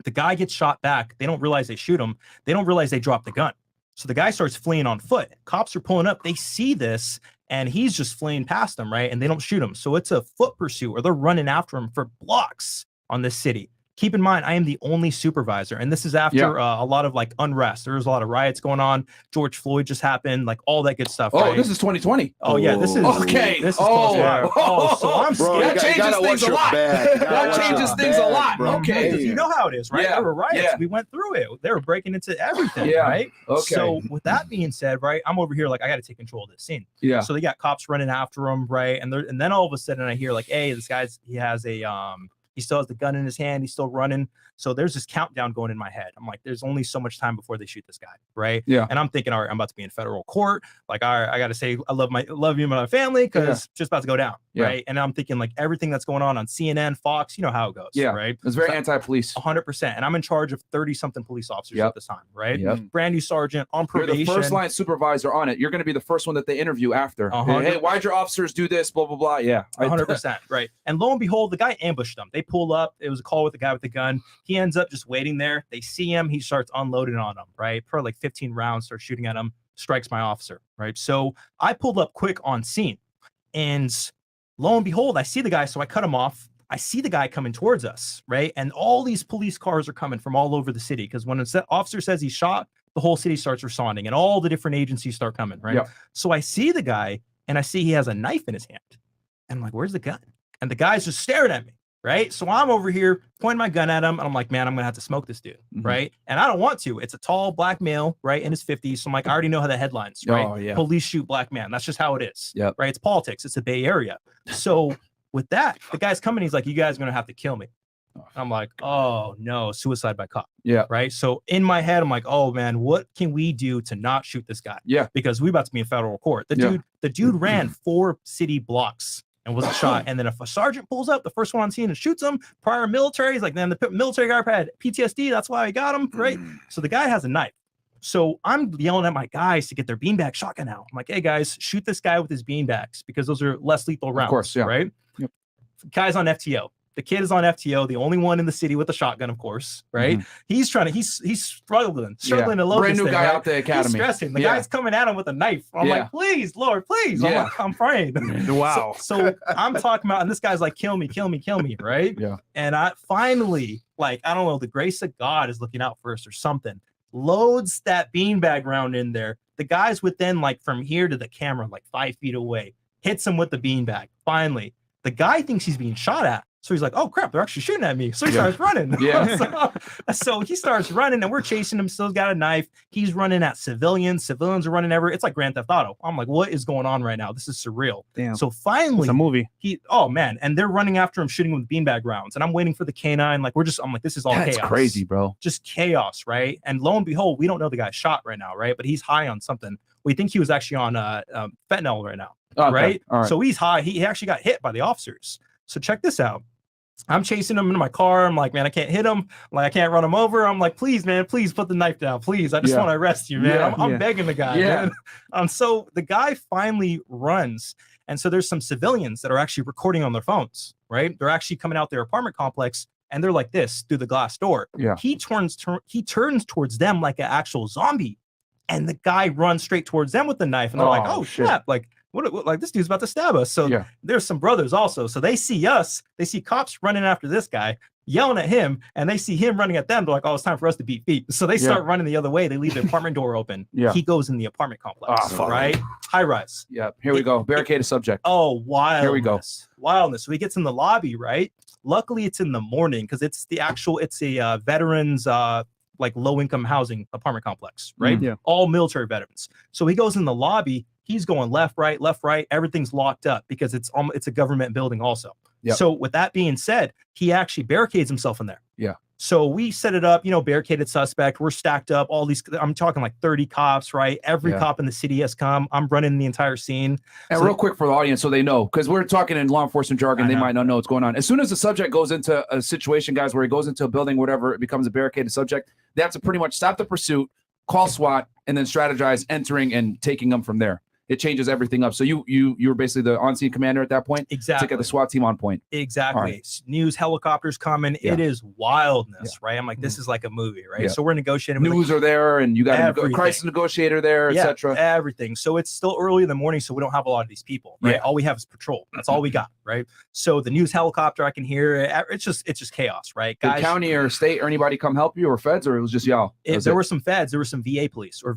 The guy gets shot back. They don't realize they shoot him. They don't realize they dropped the gun. So the guy starts fleeing on foot. Cops are pulling up. They see this and he's just fleeing past them, right? And they don't shoot him. So it's a foot pursuit or they're running after him for blocks on this city. Keep in mind, I am the only supervisor, and this is after a lot of like unrest. There was a lot of riots going on. George Floyd just happened, like all that good stuff. Oh, right? this is 2020. Oh yeah, this is okay. This is so I'm Bro, scared. that changes things a lot. That changes things a lot. Okay. Because you know how it is, right? Yeah. There were riots. Yeah. We went through it. They were breaking into everything, Yeah. right? Okay. So with that being said, right, I'm over here like I got to take control of this scene. Yeah. So they got cops running after him, right? And then all of a sudden I hear like, hey, this guy's he has a he still has the gun in his hand. He's still running. So there's this countdown going in my head. I'm like, there's only so much time before they shoot this guy, right? Yeah. And I'm thinking, all right, I'm about to be in federal court. Like, all right, I got to say, I love you and my family because it's just about to go down, right? And I'm thinking like everything that's going on CNN, Fox, you know how it goes, right? It's very anti-police. 100%. And I'm in charge of 30-something police officers at this time, right? Brand new sergeant on You're probation. the first line supervisor on it. You're going to be the first one that they interview after. Hey, why'd your officers do this? Blah, blah, blah. Yeah. 100%. Right. And lo and behold, the guy ambushed them. They pull up. It was a call with the guy with the gun. He ends up just waiting there. They see him. He starts unloading on them, right? Per like 15 rounds, starts shooting at him, strikes my officer, right? So I pulled up quick on scene. And lo and behold, I see the guy. So I cut him off. I see the guy coming towards us, right? And all these police cars are coming from all over the city because when an officer says he's shot, the whole city starts responding and all the different agencies start coming, right? Yeah. So I see the guy and I see he has a knife in his hand. And I'm like, where's the gun? And the guy's just staring at me, right? So I'm over here pointing my gun at him and I'm like, man, I'm gonna have to smoke this dude, right? And I don't want to. It's a tall black male, right, in his 50s. So I'm like, I already know how the headlines, right? Oh, yeah. Police shoot black man. That's just how it is, right? It's politics. It's the Bay Area. So with that, the guy's coming. He's like, you guys are gonna have to kill me. I'm like, oh no, suicide by cop. Yeah. Right. So in my head, I'm like, oh man, what can we do to not shoot this guy? Yeah. Because we about to be in federal court. The dude ran 4 city blocks and wasn't shot. And then if a sergeant pulls up, the first one on scene and shoots him, prior military, he's like, man, the military guy had PTSD. That's why I got him. Right. So the guy has a knife. So I'm yelling at my guys to get their beanbag shotgun out. I'm like, hey guys, shoot this guy with his beanbags because those are less lethal rounds. Of course, right? Yep. Guy's on FTO. The kid is on FTO, the only one in the city with a shotgun, of course, right? He's struggling to load brand this new thing, guy right? out the academy. He's stressing. The guy's coming at him with a knife. I'm like, please, Lord, please. I'm praying. Wow. So I'm talking about, and this guy's like, kill me, right? Yeah. And I finally, like, I don't know, the grace of God is looking out for us or something. Loads that beanbag round in there. The guy's within, like, from here to the camera, like 5 feet away. Hits him with the beanbag. Finally, the guy thinks he's being shot at. So he's like, oh crap, they're actually shooting at me. So he starts running. Yeah. so he starts running and we're chasing him. Still's got a knife. He's running at civilians. Civilians are running everywhere. It's like Grand Theft Auto. I'm like, what is going on right now? This is surreal. Damn. So finally, it's a movie. Oh man. And they're running after him, shooting with beanbag rounds. And I'm waiting for the canine. Like I'm like, this is all That's chaos. crazy, bro. Just chaos, right? And lo and behold, we don't know the guy's shot right now, right? But he's high on something. We think he was actually on fentanyl right now, right? All right? So he's high. He actually got hit by the officers. So check this out. I'm chasing him in my car. I'm like, man, I can't hit him. Like, I can't run him over. I'm like, please, man, please put the knife down. Please. I just want to arrest you, man. I'm begging the guy. Man. So the guy finally runs. And so there's some civilians that are actually recording on their phones, right? They're actually coming out their apartment complex and they're like this through the glass door. Yeah. He turns towards them like an actual zombie. And the guy runs straight towards them with the knife. And they're like, oh, shit. Like, what, like this dude's about to stab us. So there's some brothers also. So they see us, they see cops running after this guy, yelling at him, and they see him running at them. They're like, oh, it's time for us to beat feet. So they start running the other way. They leave the apartment door open. He goes in the apartment complex, right? High rise. Yeah. Here we go. Barricaded subject. Oh, wildness. Here we go. Wildness. So he gets in the lobby, right? Luckily, it's in the morning because it's a veterans, like low-income housing apartment complex, right? All military veterans. So he goes in the lobby. He's going left, right. Everything's locked up because it's a government building also. So with that being said, he actually barricades himself in there. Yeah. So we set it up, barricaded suspect. We're stacked up. All these, I'm talking like 30 cops, right? Every cop in the city has come. I'm running the entire scene. And so real quick for the audience so they know, because we're talking in law enforcement jargon, they might not know what's going on. As soon as the subject goes into a situation, guys, where he goes into a building, whatever, it becomes a barricaded subject, they have to pretty much stop the pursuit, call SWAT, and then strategize entering and taking them from there. It changes everything up. So you were basically the on-scene commander at that point. Exactly. To get the SWAT team on point. Exactly. Right. News helicopters coming. It is wildness, right? I'm like, this is like a movie, right? So we're negotiating. News are there, and you got a crisis negotiator there, etc. Everything. So it's still early in the morning, so we don't have a lot of these people, right? All we have is patrol. That's all we got. right? So the news helicopter, I can hear it. It's just chaos, right? Did Guys, county or state or anybody come help you or feds, or it was just y'all? there were some feds, there were some VA police or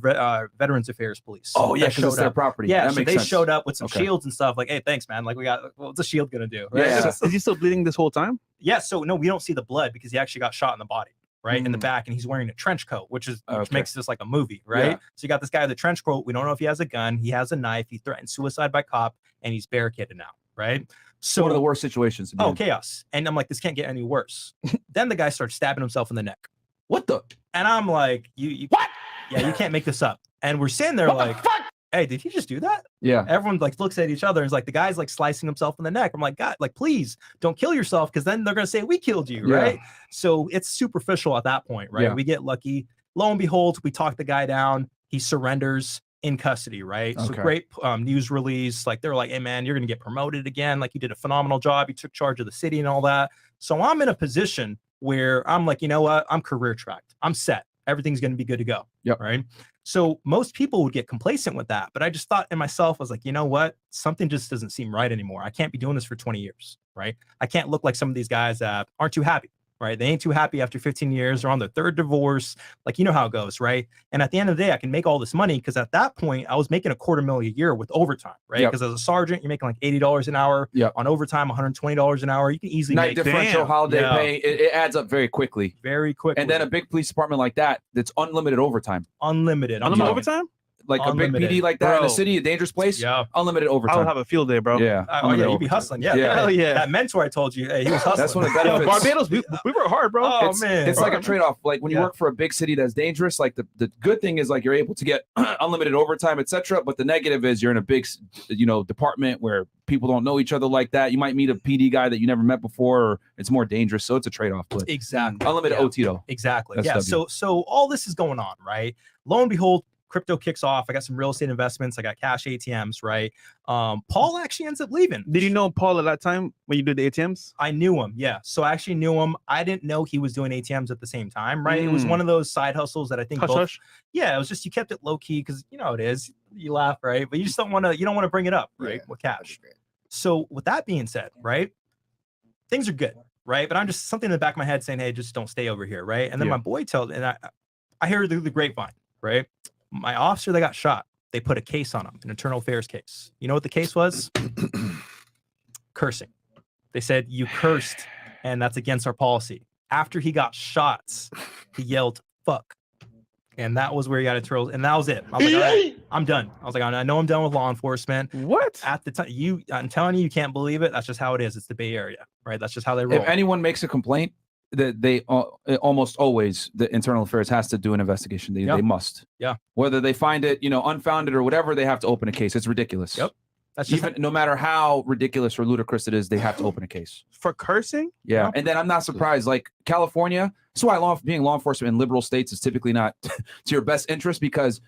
Veterans Affairs police. Oh yeah, that because it's their property. Yeah, that so makes they sense. showed up with some Okay. shields and stuff. Like, hey, thanks, man. Like, what's a shield gonna do? Right? Yeah. Is he still bleeding this whole time? Yeah. So no, we don't see the blood because he actually got shot in the body, right, in the back, and he's wearing a trench coat, which makes this like a movie, right? Yeah. So you got this guy with a trench coat. We don't know if he has a gun. He has a knife. He threatened suicide by cop, and he's barricaded now, right? So One of the worst situations. To be in. chaos. And I'm like, this can't get any worse. Then the guy starts stabbing himself in the neck. What the? And I'm like, you What? Yeah, you can't make this up. And we're sitting there What like, the fuck? hey, did he just do that? Yeah. Everyone like looks at each other and is like, the guy's like slicing himself in the neck. I'm like, God, like, please don't kill yourself, because then they're gonna say we killed you, Yeah. right? So it's superficial at that point, right? Yeah. We get lucky. Lo and behold, we talk the guy down. He surrenders in custody, right? So Okay. great news release. Like, they're like, hey man, you're gonna get promoted again. Like, you did a phenomenal job. You took charge of the city and all that. So I'm in a position where I'm like, you know what? I'm career tracked. I'm set. Everything's gonna be good to go. Yep. Right. So most people would get complacent with that, but I just thought in myself, I was like, you know what? Something just doesn't seem right anymore. I can't be doing this for 20 years, right? I can't look like some of these guys that aren't too happy, right? They ain't too happy after 15 years. They're on their third divorce. Like, you know how it goes, right? And at the end of the day, I can make all this money because at that point, I was making $250,000 a year with overtime, right? Yep. Because as a sergeant, you're making like $80 an hour. Yep. On overtime, $120 an hour. You can easily Night make differential, Damn. holiday Yeah. pay. It adds up very quickly. very quickly. And then a big police department like that, that's unlimited overtime. unlimited. I'm Unlimited talking- overtime? Like a big Unlimited. PD like that in Bro. a city, a dangerous place. Yeah. Unlimited I overtime. would have a field day, bro. Yeah. Oh yeah, unlimited you'd be overtime. hustling. Yeah. Yeah. Hell yeah. That mentor I told you, hey, he was hustling. That's one of the Yo, benefits. Barbados, we work hard, bro. Oh, it's, man. it's like a trade-off. Like when you Yeah. work for a big city that's dangerous, like the good thing is like you're able to get unlimited overtime, etc. But the negative is you're in a big, department where people don't know each other like that. You might meet a PD guy that you never met before, or it's more dangerous. So it's a trade-off. But Exactly. unlimited Yeah. OT though. Exactly. That's Yeah. W. So all this is going on, right? Lo and behold, crypto kicks off. I got some real estate investments. I got cash ATMs, right? Paul actually ends up leaving. Did you know Paul at that time when you did the ATMs? I knew him. Yeah. So I actually knew him. I didn't know he was doing ATMs at the same time, right? It was one of those side hustles that I think Hush, both. hush. Yeah. It was just, you kept it low key because you know how it is. You laugh, right? But you just don't want to bring it up, right? Yeah. With cash. So with that being said, right, things are good, right? But I'm just something in the back of my head saying, hey, just don't stay over here, right? And then Yeah. my boy tells, and I hear through the grapevine, right? My officer that got shot, they put a case on him, an internal affairs case. You know what the case was? Cursing. They said you cursed, and that's against our policy. After he got shots, he yelled "fuck," and that was where he got it twirled, and that was it. I was like, all right, I'm done. I was like, I know I'm done with law enforcement. What? At the time, I'm telling you, you can't believe it. That's just how it is. It's the Bay Area, right? That's just how they roll. If anyone makes a complaint, that they almost always the internal affairs has to do an investigation. They must. Yeah. Whether they find it unfounded or whatever, they have to open a case. It's ridiculous. Yep. That's just Even no matter how ridiculous or ludicrous it is, they have to open a case. For cursing? Yeah. And then I'm not surprised. Like California, that's why being law enforcement in liberal states is typically not to your best interest, because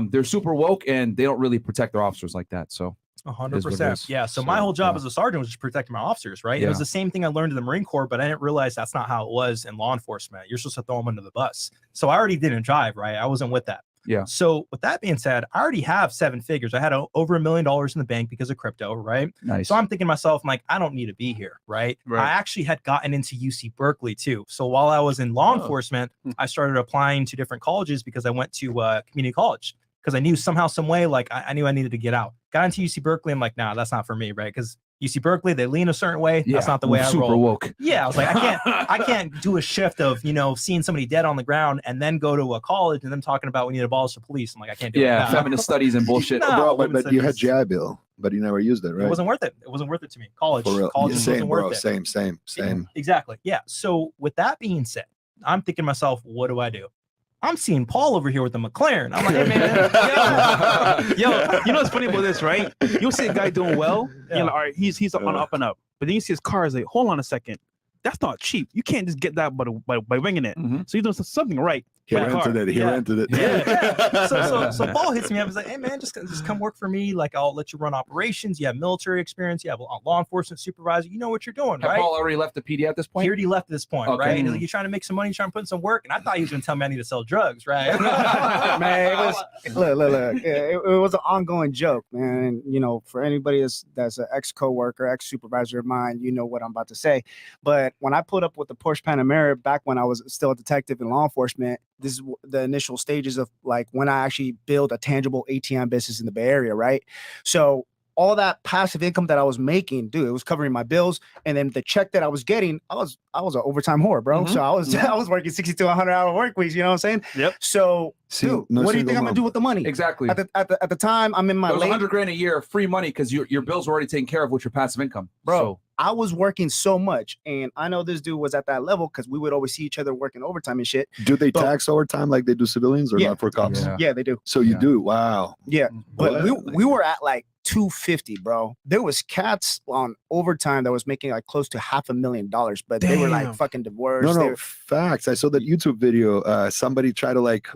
they're super woke and they don't really protect their officers like that. So 100%. Yeah. So So, my whole job yeah. as a sergeant was just protecting my officers, right? It Yeah. was the same thing I learned in the Marine Corps, but I didn't realize that's not how it was in law enforcement. You're supposed to throw them under the bus. So I already didn't drive, right? I wasn't with that. Yeah. So with that being said, I already have 7 figures. I had over $1 million in the bank because of crypto, right? nice. So I'm thinking to myself, I'm like, I don't need to be here, right? Right. I actually had gotten into UC Berkeley too. So while I was in law enforcement, I started applying to different colleges because I went to community college because I knew somehow, some way, like I knew I needed to get out. Got into UC Berkeley. I'm like, nah, that's not for me, right? Because UC Berkeley, they lean a certain way. That's not the way I super roll. woke. Yeah, I was like, I can't do a shift of seeing somebody dead on the ground and then go to a college and them talking about we need to abolish the police. I'm like, I can't do Yeah, it. feminist studies and bullshit. No. Bro, women's but you had studies. GI Bill, but you never used it, right? It wasn't worth it. It wasn't worth it to me. College, For real. college Yeah, wasn't same, worth bro. it. Same. Exactly. Yeah. So with that being said, I'm thinking to myself, what do I do? I'm seeing Paul over here with the McLaren. I'm like, hey man, Yo, you know what's funny about this, right? You'll see a guy doing well, Yeah. you're like, all right, he's on up and up. But then you see his car is like, hold on a second. That's not cheap. You can't just get that by winging it. Mhm. So you're doing something right. He My car. rented it. He Yeah. rented it. Yeah. So Paul hits me up. He's like, hey man, just come work for me. Like I'll let you run operations. You have military experience. You have a law enforcement supervisor. You know what you're doing, Have right? Paul already left the PD at this He point? already left at this point, Okay. right? He's like, you're trying to make some money, you're trying to put in some work. And I thought he was gonna tell me I need to sell drugs, right? Man, it was look. It was an ongoing joke, man. And, you know, for anybody that's an ex coworker, ex supervisor of mine, you know what I'm about to say. But when I pulled up with the Porsche Panamera back when I was still a detective in law enforcement, this is the initial stages of like when I actually build a tangible ATM business in the Bay Area, right? So all that passive income that I was making, dude, it was covering my bills, and then the check that I was getting, I was an overtime whore, bro. So I was working 60 to 100-hour work weeks. You know what I'm saying? Yep. So, See, dude, no what do you single think I'm gonna mom. do with the money? Exactly. At the time, I'm in my It was late. $100,000 a year of free money because your bills were already taken care of with your passive income, Bro, So, I was working so much, and I know this dude was at that level because we would always see each other working overtime and shit. Do they But- tax overtime like they do civilians or Yeah. not for cops? Yeah. Yeah, they do. So you Yeah. do. Wow. Yeah, but What? we were at like 250, bro. There was cats on overtime that was making like close to $500,000, but they were like Damn. fucking divorced. No, They no, were- facts. I saw that YouTube video. Somebody tried to like,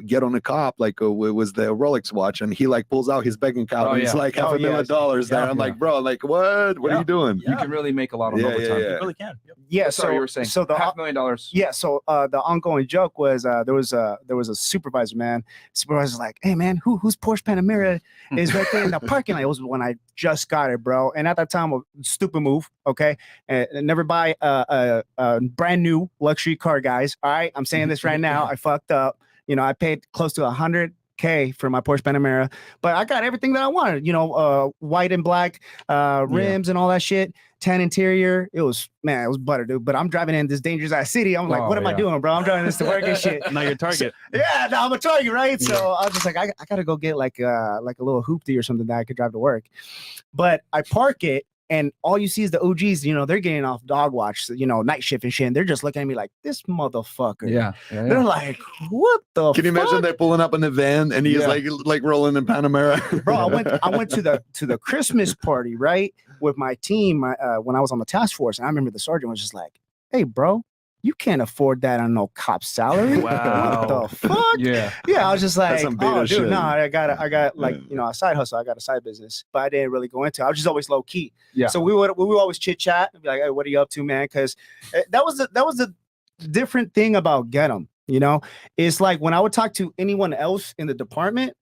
get on a cop, like it was the Rolex watch, and he like pulls out his bank account. Oh, and it's yeah. like Oh, $500,000 there. yeah. I'm like, bro, like what? What are Yeah. you doing? you can really make a lot on Yeah, overtime. yeah. You really can. Yep. yeah. Sorry, you were saying. so the $500,000. Yeah, so the ongoing joke was there was a supervisor, man. Supervisor's like, hey man, whose Porsche Panamera is right there in the parking lot? It was when I just got it, bro. And at that time, a stupid move, okay? And never buy a brand new luxury car, guys. All right, I'm saying this right now. I fucked up. You know, I paid close to $100K for my Porsche Panamera, but I got everything that I wanted. You know, white and black rims and all that shit. Tan interior. It was butter, dude. But I'm driving in this dangerous ass city. I'm like, Oh, what am I yeah. doing, bro? I'm driving this to work and shit. Now your target. Yeah, now I'm a target, right? So I was just like, I gotta go get like a little hoopty or something that I could drive to work. But I park it, and all you see is the OGs. You know, they're getting off dog watch, night shift and shit. And they're just looking at me like, this motherfucker. Yeah. They're like, what the? Can you imagine fuck? they're pulling up in the van and he's Yeah. like rolling in Panamera? Bro, I went to the Christmas party, right, with my team when I was on the task force, and I remember the sergeant was just like, "Hey, bro, you can't afford that on no cop salary. Wow. What the fuck?" Yeah. Yeah, I was just like, some "Oh, beta dude, shit. no, I got like a side hustle. I got a side business, but I didn't really go into it. I was just always low key. Yeah. So we would always chit chat and be like, "Hey, what are you up to, man?" Because that was the different thing about Gedam. You know, it's like when I would talk to anyone else in the department,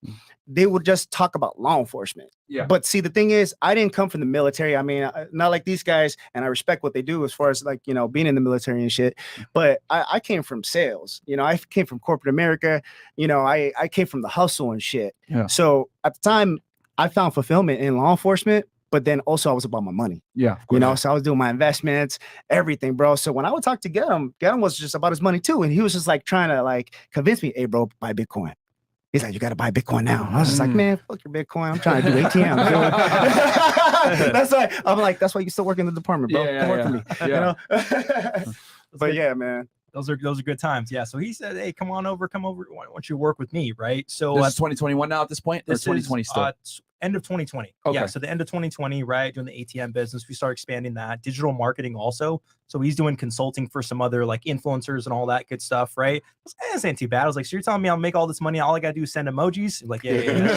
they would just talk about law enforcement. Yeah. But see, the thing is, I didn't come from the military. I mean, not like these guys, and I respect what they do as far as like, being in the military and shit. But I came from sales. I came from corporate America. I came from the hustle and shit. Yeah. So at the time, I found fulfillment in law enforcement. But then also I was about my money, Yeah. so I was doing my investments, everything, bro. So when I would talk to Gedam was just about his money too. And he was just like trying to like convince me, hey, bro, buy Bitcoin. He's like, you got to buy Bitcoin now. I was just like, man, fuck your Bitcoin. I'm trying to do ATMs. dude." That's why I'm like, that's why you still work in the department, bro. Yeah, Come work for me. yeah. But yeah, man. Those are good times. Yeah. So he said, hey, come over. Why don't you work with me? Right. So This is 2021 now at this point? Or this 2020 is still? end of 2020. Okay. Yeah. So the end of 2020, right? Doing the ATM business, we start expanding that digital marketing also. So he's doing consulting for some other like influencers and all that good stuff, right? This ain't too bad. I was like, so you're telling me I'll make all this money? All I gotta do is send emojis? He's like, yeah,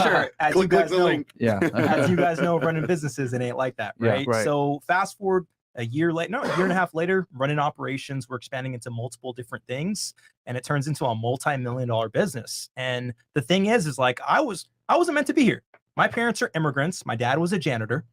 sure. As you guys know, Yeah. as you guys know, running businesses, it ain't like that, Yeah, right? right. So fast forward a year and a half later, running operations, we're expanding into multiple different things, and it turns into a multi-million-dollar business. And the thing is like I wasn't meant to be here. My parents are immigrants. My dad was a janitor.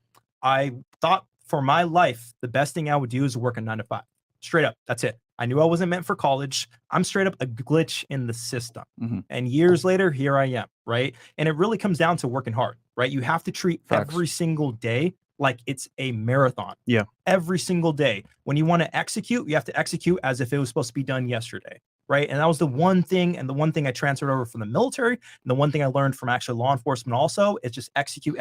I thought for my life, the best thing I would do is work a 9 to 5. Straight up. That's it. I knew I wasn't meant for college. I'm straight up a glitch in the system. Mhm. And years later, here I am, right? And it really comes down to working hard, right? You have to treat Facts. every single day like it's a marathon. Yeah. Every single day. When you want to execute, you have to execute as if it was supposed to be done yesterday, right? And that was the one thing I transferred over from the military. And the one thing I learned from actually law enforcement also is just execute.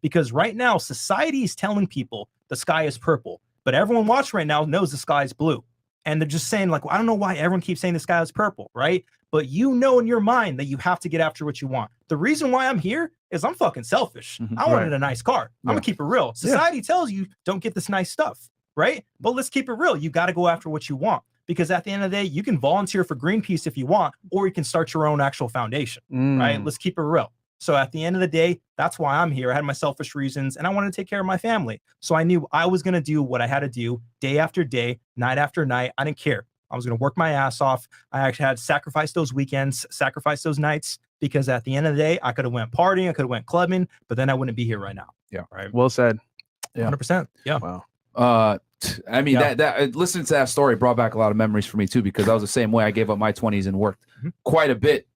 Because right now, society is telling people the sky is purple, but everyone watching right now knows the sky is blue. And they're just saying like, well, I don't know why everyone keeps saying the sky is purple, right? But you know in your mind that you have to get after what you want. The reason why I'm here is I'm fucking selfish. Mhm. I wanted a nice car. I'm Yeah. gonna keep it real. Society tells you don't get this nice stuff, right? But let's keep it real. You got to go after what you want. because at the end of the day, you can volunteer for Greenpeace if you want, or you can start your own actual foundation, right? Let's keep it real. So at the end of the day, that's why I'm here. I had my selfish reasons and I wanted to take care of my family. So I knew I was going to do what I had to do day after day, night after night. I didn't care. I was going to work my ass off. I actually had to sacrifice those weekends, sacrifice those nights, because at the end of the day, I could have went partying, I could have went clubbing, but then I wouldn't be here right now. Yeah. Right. Well said. Yeah. 100%. Yeah. Wow. I mean, that listening to that story brought back a lot of memories for me too, because I was the same way. I gave up my 20s and worked quite a bit.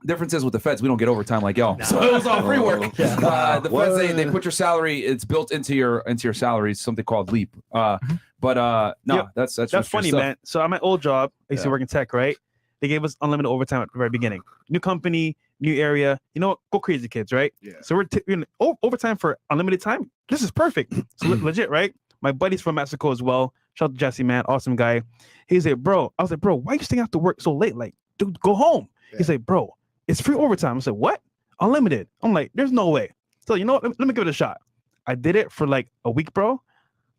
Difference is with the feds, we don't get overtime like y'all. So it was all free work. The feds, they put your salary, it's built into your salary, something called Leap. That's funny, man. So at my old job, I used to work in tech, right? They gave us unlimited overtime at the very beginning. New company, new area. You know what? Go crazy, kids, right? Yeah. So we're overtime for unlimited time. This is perfect. So legit, right? My buddy's from Mexico as well. Shout out to Jesse, man. Awesome guy. He's like, bro. I was like, bro, why you staying after work so late? Like, dude, go home. Yeah. He's like, bro, it's free overtime. I said, what? Unlimited. I'm like, there's no way. So you know what? Let me give it a shot. I did it for like a week, bro.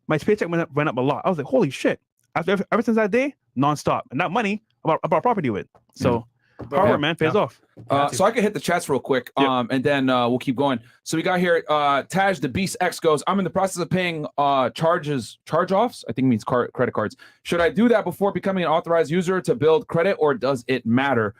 My paycheck went up a lot. I was like, holy shit. Ever since that day, nonstop. And that money, about property with. So hard work, man, pays off. So I can hit the chats real quick, and then we'll keep going. So we got here, Taj the Beast X goes, I'm in the process of paying charge-offs. I think it means credit cards. Should I do that before becoming an authorized user to build credit, or does it matter?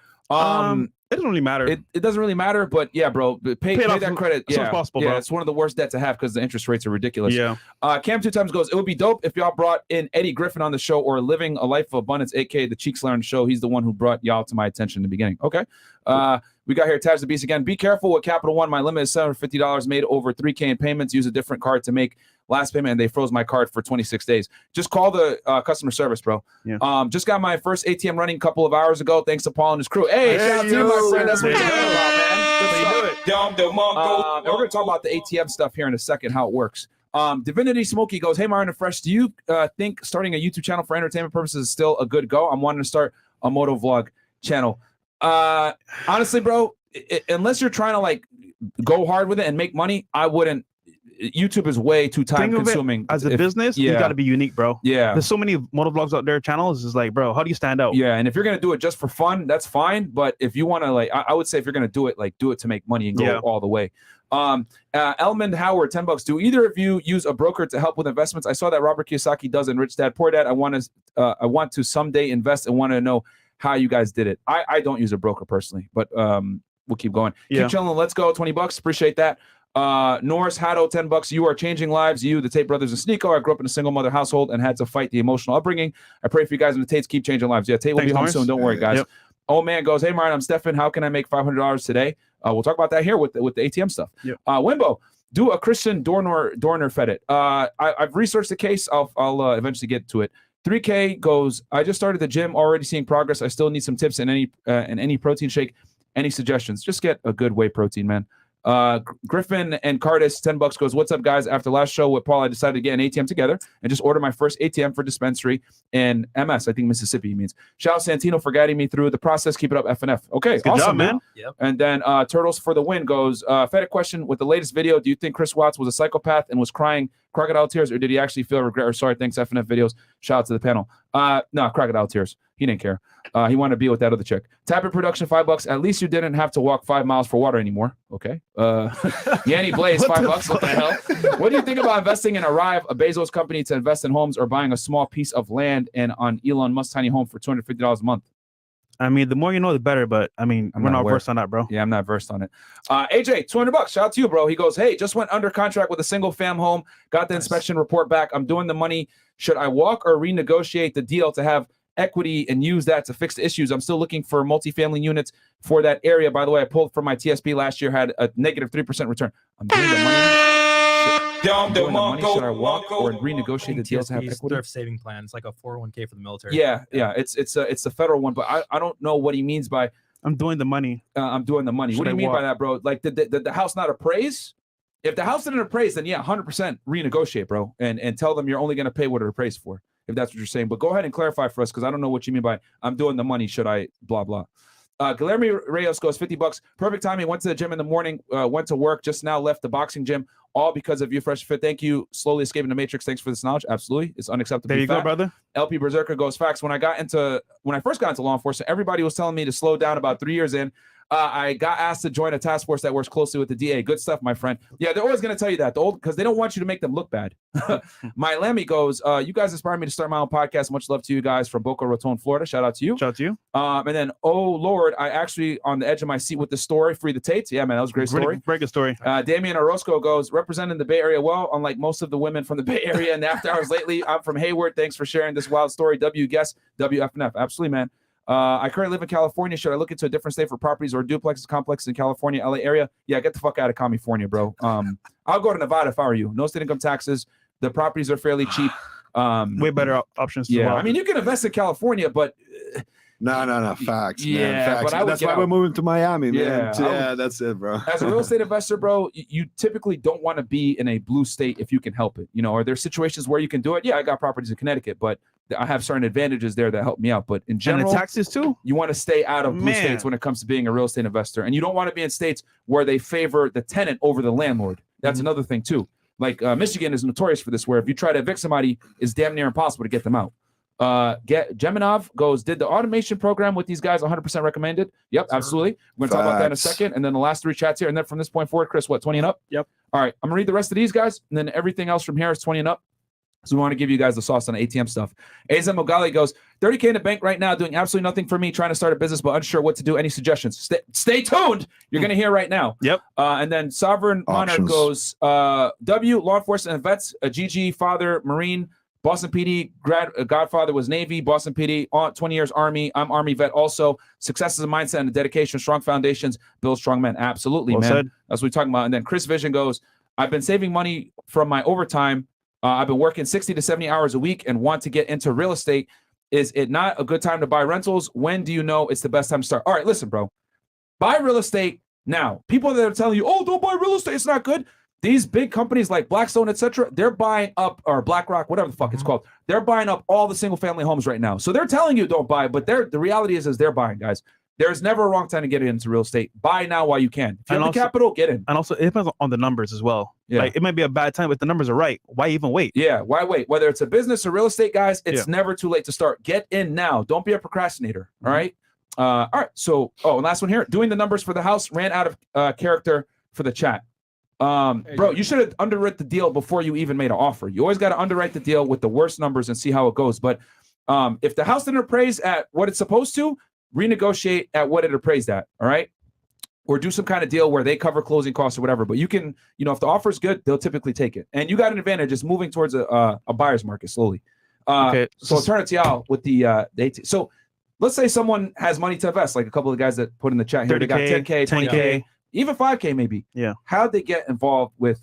It doesn't really matter. It doesn't really matter, but yeah, bro, pay that credit. As soon as possible, bro. It's one of the worst debts to have because the interest rates are ridiculous. Yeah. Cam 2 times goes, it would be dope if y'all brought in Eddie Griffin on the show, or Living a Life of Abundance, aka the Cheek Slayer on the show. He's the one who brought y'all to my attention in the beginning. Okay. We got here, Taj the Beast again. Be careful with Capital One. My limit is $750, made over $3K in payments. Use a different card to make last payment, and they froze my card for 26 days. Just call the customer service, bro. Yeah. Just got my first ATM running a couple of hours ago. Thanks to Paul and his crew. Hey, shout out to you, my friend. That's what you're talking about, man. That's how you do it. And we're going to talk about the ATM stuff here in a second, how it works. Divinity Smokey goes, hey, Myron and Fresh, do you think starting a YouTube channel for entertainment purposes is still a good go? I'm wanting to start a moto vlog channel. Honestly, bro, unless you're trying to like go hard with it and make money, I wouldn't. YouTube is way too time consuming. As a business, you got to be unique, bro. Yeah. There's so many moto vlogs out there, channels. Is like, bro, how do you stand out? Yeah. And if you're going to do it just for fun, that's fine. But if you want to, like, I would say if you're going to do it, like, do it to make money and go all the way. Elmond Howard, $10. Do either of you use a broker to help with investments? I saw that Robert Kiyosaki does in Rich Dad Poor Dad. I want to someday invest and want to know how you guys did it. I don't use a broker personally, but we'll keep going. Keep chilling. Let's go. $20. Appreciate that. Norris Haddo, $10. You are changing lives. You, the Tate brothers, and Sneeko. I grew up in a single mother household and had to fight the emotional upbringing. I pray for you guys and the Tates keep changing lives. Yeah, Tate will be home soon. Don't worry, guys. Oh man goes, hey Myron, I'm Stefan. How can I make $500 today? We'll talk about that here with the ATM stuff. Wimbo, do a Christian Dorner Feddit. I've researched the case. I'll eventually get to it. 3K goes, I just started the gym, already seeing progress. I still need some tips in any protein shake. Any suggestions? Just get a good whey protein, man. Griffin and Cartels, $10 goes, what's up, guys? After last show with Paul, I decided to get an ATM together and just order my first ATM for dispensary in MS. I think Mississippi means. Shout out Santino for guiding me through the process. Keep it up, FNF. Okay, good awesome, job, man. Yep. And then Turtles for the win goes, Feddit question, with the latest video, do you think Chris Watts was a psychopath and was crying crocodile tears, or did he actually feel regret or sorry? Thanks, FNF videos. Shout out to the panel. No, crocodile tears. He didn't care. He wanted to be with that other chick. Tapper Production, $5. At least you didn't have to walk 5 miles for water anymore. Okay. Yanni Blaze, $5. What the hell? What do you think about investing in Arrive, a Bezos company to invest in homes, or buying a small piece of land and on Elon Musk's tiny home for $250 a month? I mean, the more you know, the better. But I mean, we're not versed on that, bro. Yeah, I'm not versed on it. AJ, $200. Shout out to you, bro. He goes, hey, just went under contract with a single fam home. Got the inspection report back. I'm doing the money. Should I walk or renegotiate the deal to have equity and use that to fix the issues? I'm still looking for multifamily units for that area. By the way, I pulled from my TSP last year, had a negative 3% return. I'm doing the money. Should I walk or renegotiate the deal to have equity? Thrift saving plan. It's like a 401k for the military. Yeah. It's the federal one, but I don't know what he means by I'm doing the money. I'm doing the money. What do you mean by that, bro? Like, did the house not appraise? If the house didn't appraise, then yeah, 100% renegotiate, bro, and tell them you're only going to pay what it appraised for, if that's what you're saying. But go ahead and clarify for us, because I don't know what you mean by I'm doing the money. Should I blah blah? Guillermo Reyes goes $50. Perfect timing. Went to the gym in the morning. Went to work. Just now left the boxing gym. All because of you, Fresh Fit. Thank you. Slowly escaping the matrix. Thanks for this knowledge. Absolutely, it's unacceptable. There you go, brother. LP Berserker goes facts. When I first got into law enforcement, everybody was telling me to slow down. About 3 years in, I got asked to join a task force that works closely with the DA. Good stuff, my friend. Yeah, they're always going to tell you that. Because they don't want you to make them look bad. My Lammy goes, you guys inspired me to start my own podcast. Much love to you guys from Boca Raton, Florida. Shout out to you. Shout out to you. And then, oh, Lord, I actually on the edge of my seat with the story. Free the Tates. Yeah, man, that was a great story. Very good story. Damian Orozco goes, representing the Bay Area well, unlike most of the women from the Bay Area in the after hours lately. I'm from Hayward. Thanks for sharing this wild story. W guess, WFNF. Absolutely, man. I currently live in California. Should I look into a different state for properties or duplexes, complexes in California, LA area? Yeah, get the fuck out of California, bro. I'll go to Nevada if I were you. No state income taxes. The properties are fairly cheap. Way better options. Yeah, as well. I mean, you can invest in California, but No, facts. Yeah, man, facts. but I would that's get why out. we're moving to Miami, man. Yeah, Yeah, that's it, bro. as a real estate investor, bro, you typically don't want to be in a blue state if you can help it. You know, are there situations where you can do it? Yeah, I got properties in Connecticut, but I have certain advantages there that help me out. But in And general, the taxes too. you want to stay out of blue Man. states when it comes to being a real estate investor. And you don't want to be in states where they favor the tenant over the landlord. That's another thing too. Like Michigan is notorious for this, where if you try to evict somebody, it's damn near impossible to get them out. Geminov goes, did the automation program with these guys 100% recommended? Yep, absolutely. We're going to talk about that in a Facts. second. And then the last 3 chats here. And then from this point forward, Chris, what, 20 and up? Yep. All right, I'm going to read the rest of these guys. And then everything else from here is 20 and up. So we want to give you guys the sauce on the ATM stuff. Azam Mogali goes, 30K in the bank right now, doing absolutely nothing for me, trying to start a business, but unsure what to do. Any suggestions? Stay tuned. You're going to hear right now. Yep. And then Sovereign Monarch Options. goes, W, law enforcement and vets, a GG, father, Marine, Boston PD, godfather was Navy, Boston PD, 20 years Army. I'm Army vet also. Success is a mindset and a dedication, strong foundations, build strong men. Absolutely, Well man. said. That's what we're talking about. And then Chris Vision goes, I've been saving money from my overtime. I've been working 60 to 70 hours a week and want to get into real estate. Is it not a good time to buy rentals? When do you know it's the best time to start? All right, listen, bro. Buy real estate now. People that are telling you, oh, don't buy real estate, it's not good. These big companies like Blackstone, etc., they're buying up, or BlackRock, whatever the fuck it's called. They're buying up all the single family homes right now. So they're telling you don't buy, but the reality is they're buying, guys. There's never a wrong time to get into real estate. Buy now while you can. If you have the capital, get in. And also, it depends on the numbers as well. Yeah. Like, it might be a bad time, but the numbers are right. Why even wait? Yeah, why wait? Whether it's a business or real estate, guys, it's never too late to start. Get in now. Don't be a procrastinator. All right. All right. So, and last one here. Doing the numbers for the house ran out of character for the chat. Bro, you should have underwritten the deal before you even made an offer. You always got to underwrite the deal with the worst numbers and see how it goes. But if the house didn't appraise at what it's supposed to, renegotiate at what it appraised at. All right. Or do some kind of deal where they cover closing costs or whatever. But you can, if the offer is good, they'll typically take it. And you got an advantage. It's moving towards a buyer's market slowly. Okay. So turn it to y'all with the AT. So let's say someone has money to invest, like a couple of guys that put in the chat here. They got 10K, 20K, even 5K maybe. Yeah. How'd they get involved with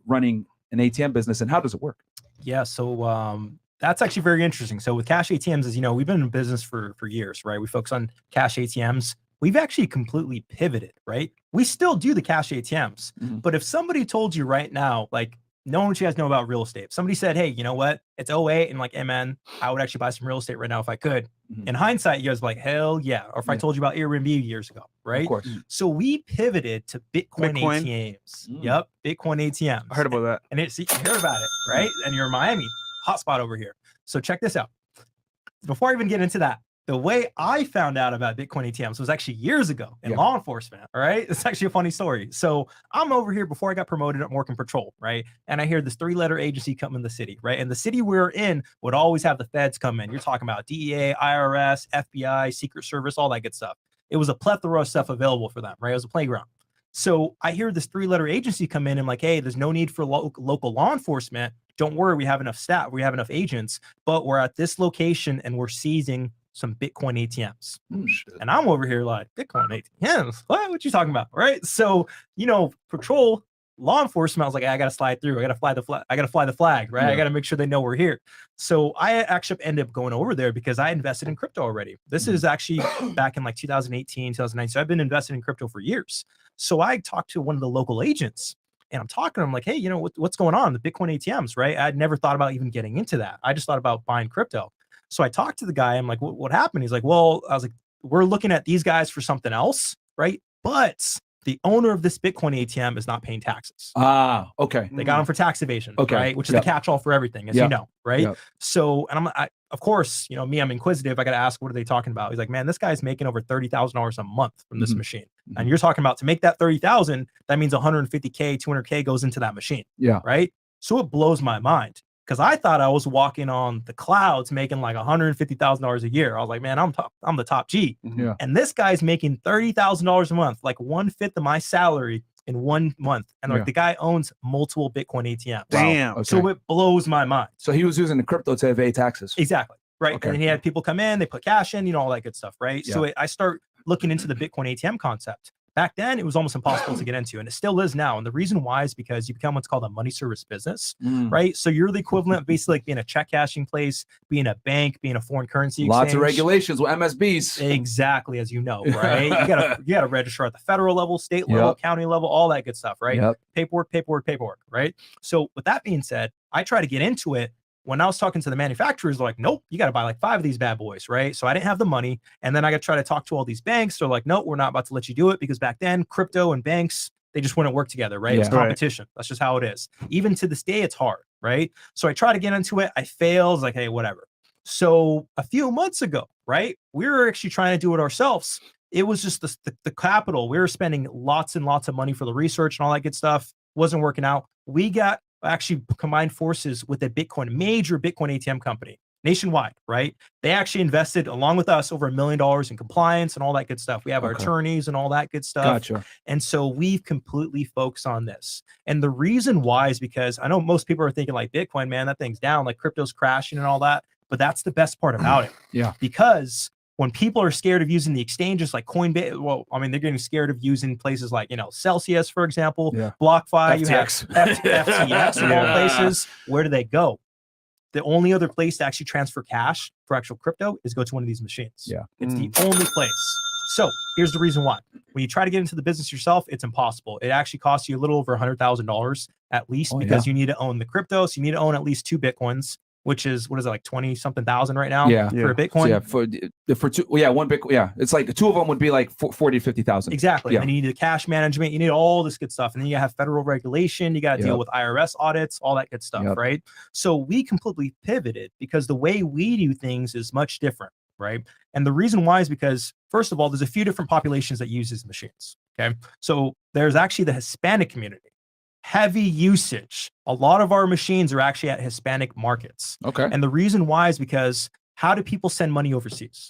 running an ATM business, and how does it work? Yeah, so that's actually very interesting. So with cash ATMs, as you know, we've been in business for years, right? We focus on cash ATMs. We've actually completely pivoted, right? We still do the cash ATMs, but if somebody told you right now, like, no one you guys know about real estate. If somebody said, hey, you know what? It's 08 and like, hey man, I would actually buy some real estate right now if I could. In hindsight, you guys are like, hell yeah. Or if I told you about Airbnb years ago, right? Of course. So we pivoted to Bitcoin ATMs. Yep, Bitcoin ATMs. I heard about that. And you hear about it, right? And you're in Miami, hotspot over here. So check this out. Before I even get into that, the way I found out about Bitcoin ATMs was actually years ago in law enforcement. All right. It's actually a funny story. So I'm over here before I got promoted at working patrol. Right. And I hear this 3-letter agency come in the city. Right. And the city we're in would always have the feds come in. You're talking about DEA, IRS, FBI, Secret Service, all that good stuff. It was a plethora of stuff available for them. Right. It was a playground. So I hear this 3-letter agency come in and like, hey, there's no need for local law enforcement. Don't worry. We have enough staff. We have enough agents, but we're at this location and we're seizing some Bitcoin ATMs. And I'm over here like, Bitcoin ATMs? What you talking about? Right. So, patrol, law enforcement, I was like, I got to slide through. I got to fly the flag. Right. I got to make sure they know we're here. So I actually ended up going over there because I invested in crypto already. This is actually back in like 2018, 2019. So I've been investing in crypto for years. So I talked to one of the local agents and I'm talking to him like, hey, what's going on? The Bitcoin ATMs, right? I'd never thought about even getting into that. I just thought about buying crypto. So I talked to the guy. I'm like, what happened? He's like, well, I was like, we're looking at these guys for something else, right? But the owner of this Bitcoin ATM is not paying taxes. Ah, okay. They got them for tax evasion, Okay. right? Which is Yep. the catch-all for everything, as Yep. you know, right? Yep. So, and of course, you know, me, I'm inquisitive. I got to ask, what are they talking about? He's like, man, this guy's making over $30,000 a month from this machine. And you're talking about, to make that 30,000, that means 150K, 200K goes into that machine. Yeah. Right. So it blows my mind, because I thought I was walking on the clouds making like $150,000 a year. I was like, man, I'm the top G. Yeah. And this guy's making $30,000 a month, like 1/5 of my salary in 1 month. And like Yeah. the guy owns multiple Bitcoin ATMs. Damn. Okay. So it blows my mind. So he was using the crypto to evade taxes. Exactly. Right. Okay. And then he had people come in, they put cash in, you know, all that good stuff. Right. Yeah. So I start looking into the Bitcoin ATM concept. Back then, it was almost impossible to get into, and it still is now. And the reason why is because you become what's called a money service business, right? So you're the equivalent of basically like being a check cashing place, being a bank, being a foreign currency exchange. Lots of regulations with MSBs. Exactly, as you know, right? you gotta register at the federal level, state level, county level, all that good stuff, right? Yep. Paperwork, right? So with that being said, I try to get into it. When I was talking to the manufacturers, they're like, nope, you got to buy like 5 of these bad boys, right? So I didn't have the money. And then I got to try to talk to all these banks. They're like, nope, we're not about to let you do it, because back then crypto and banks, they just wouldn't work together, right? It's Yeah. competition. That's just how it is. Even to this day, it's hard, right? So I try to get into it. I fail. It's like, hey, whatever. So a few months ago, right, we were actually trying to do it ourselves. It was just the capital. We were spending lots and lots of money for the research and all that good stuff. Wasn't working out. We got actually combined forces with a major Bitcoin ATM company nationwide, right? They actually invested along with us over $1 million in compliance and all that good stuff. We have our attorneys and all that good stuff. Gotcha. And so we've completely focused on this. And the reason why is because I know most people are thinking like, Bitcoin, man, that thing's down, like crypto's crashing and all that. But that's the best part about it. Yeah. Because when people are scared of using the exchanges like Coinbase, well, I mean, they're getting scared of using places like, you know, Celsius, for example, BlockFi, you have FTX of all places. Where do they go? The only other place to actually transfer cash for actual crypto is go to one of these machines. Yeah. It's the only place. So here's the reason why. When you try to get into the business yourself, it's impossible. It actually costs you a little over $100,000 at least, because you need to own the crypto. So you need to own at least 2 Bitcoins, which is, what is it, like 20 something thousand right now for a Bitcoin? So for two, one Bitcoin, it's like 2 of them would be like 40 to 50,000. Exactly. Yeah. And you need the cash management, you need all this good stuff. And then you have federal regulation, you got to deal with IRS audits, all that good stuff, right? So we completely pivoted because the way we do things is much different, right? And the reason why is because, first of all, there's a few different populations that use these machines, okay? So there's actually the Hispanic community. Heavy usage. A lot of our machines are actually at Hispanic markets. Okay. And the reason why is because how do people send money overseas?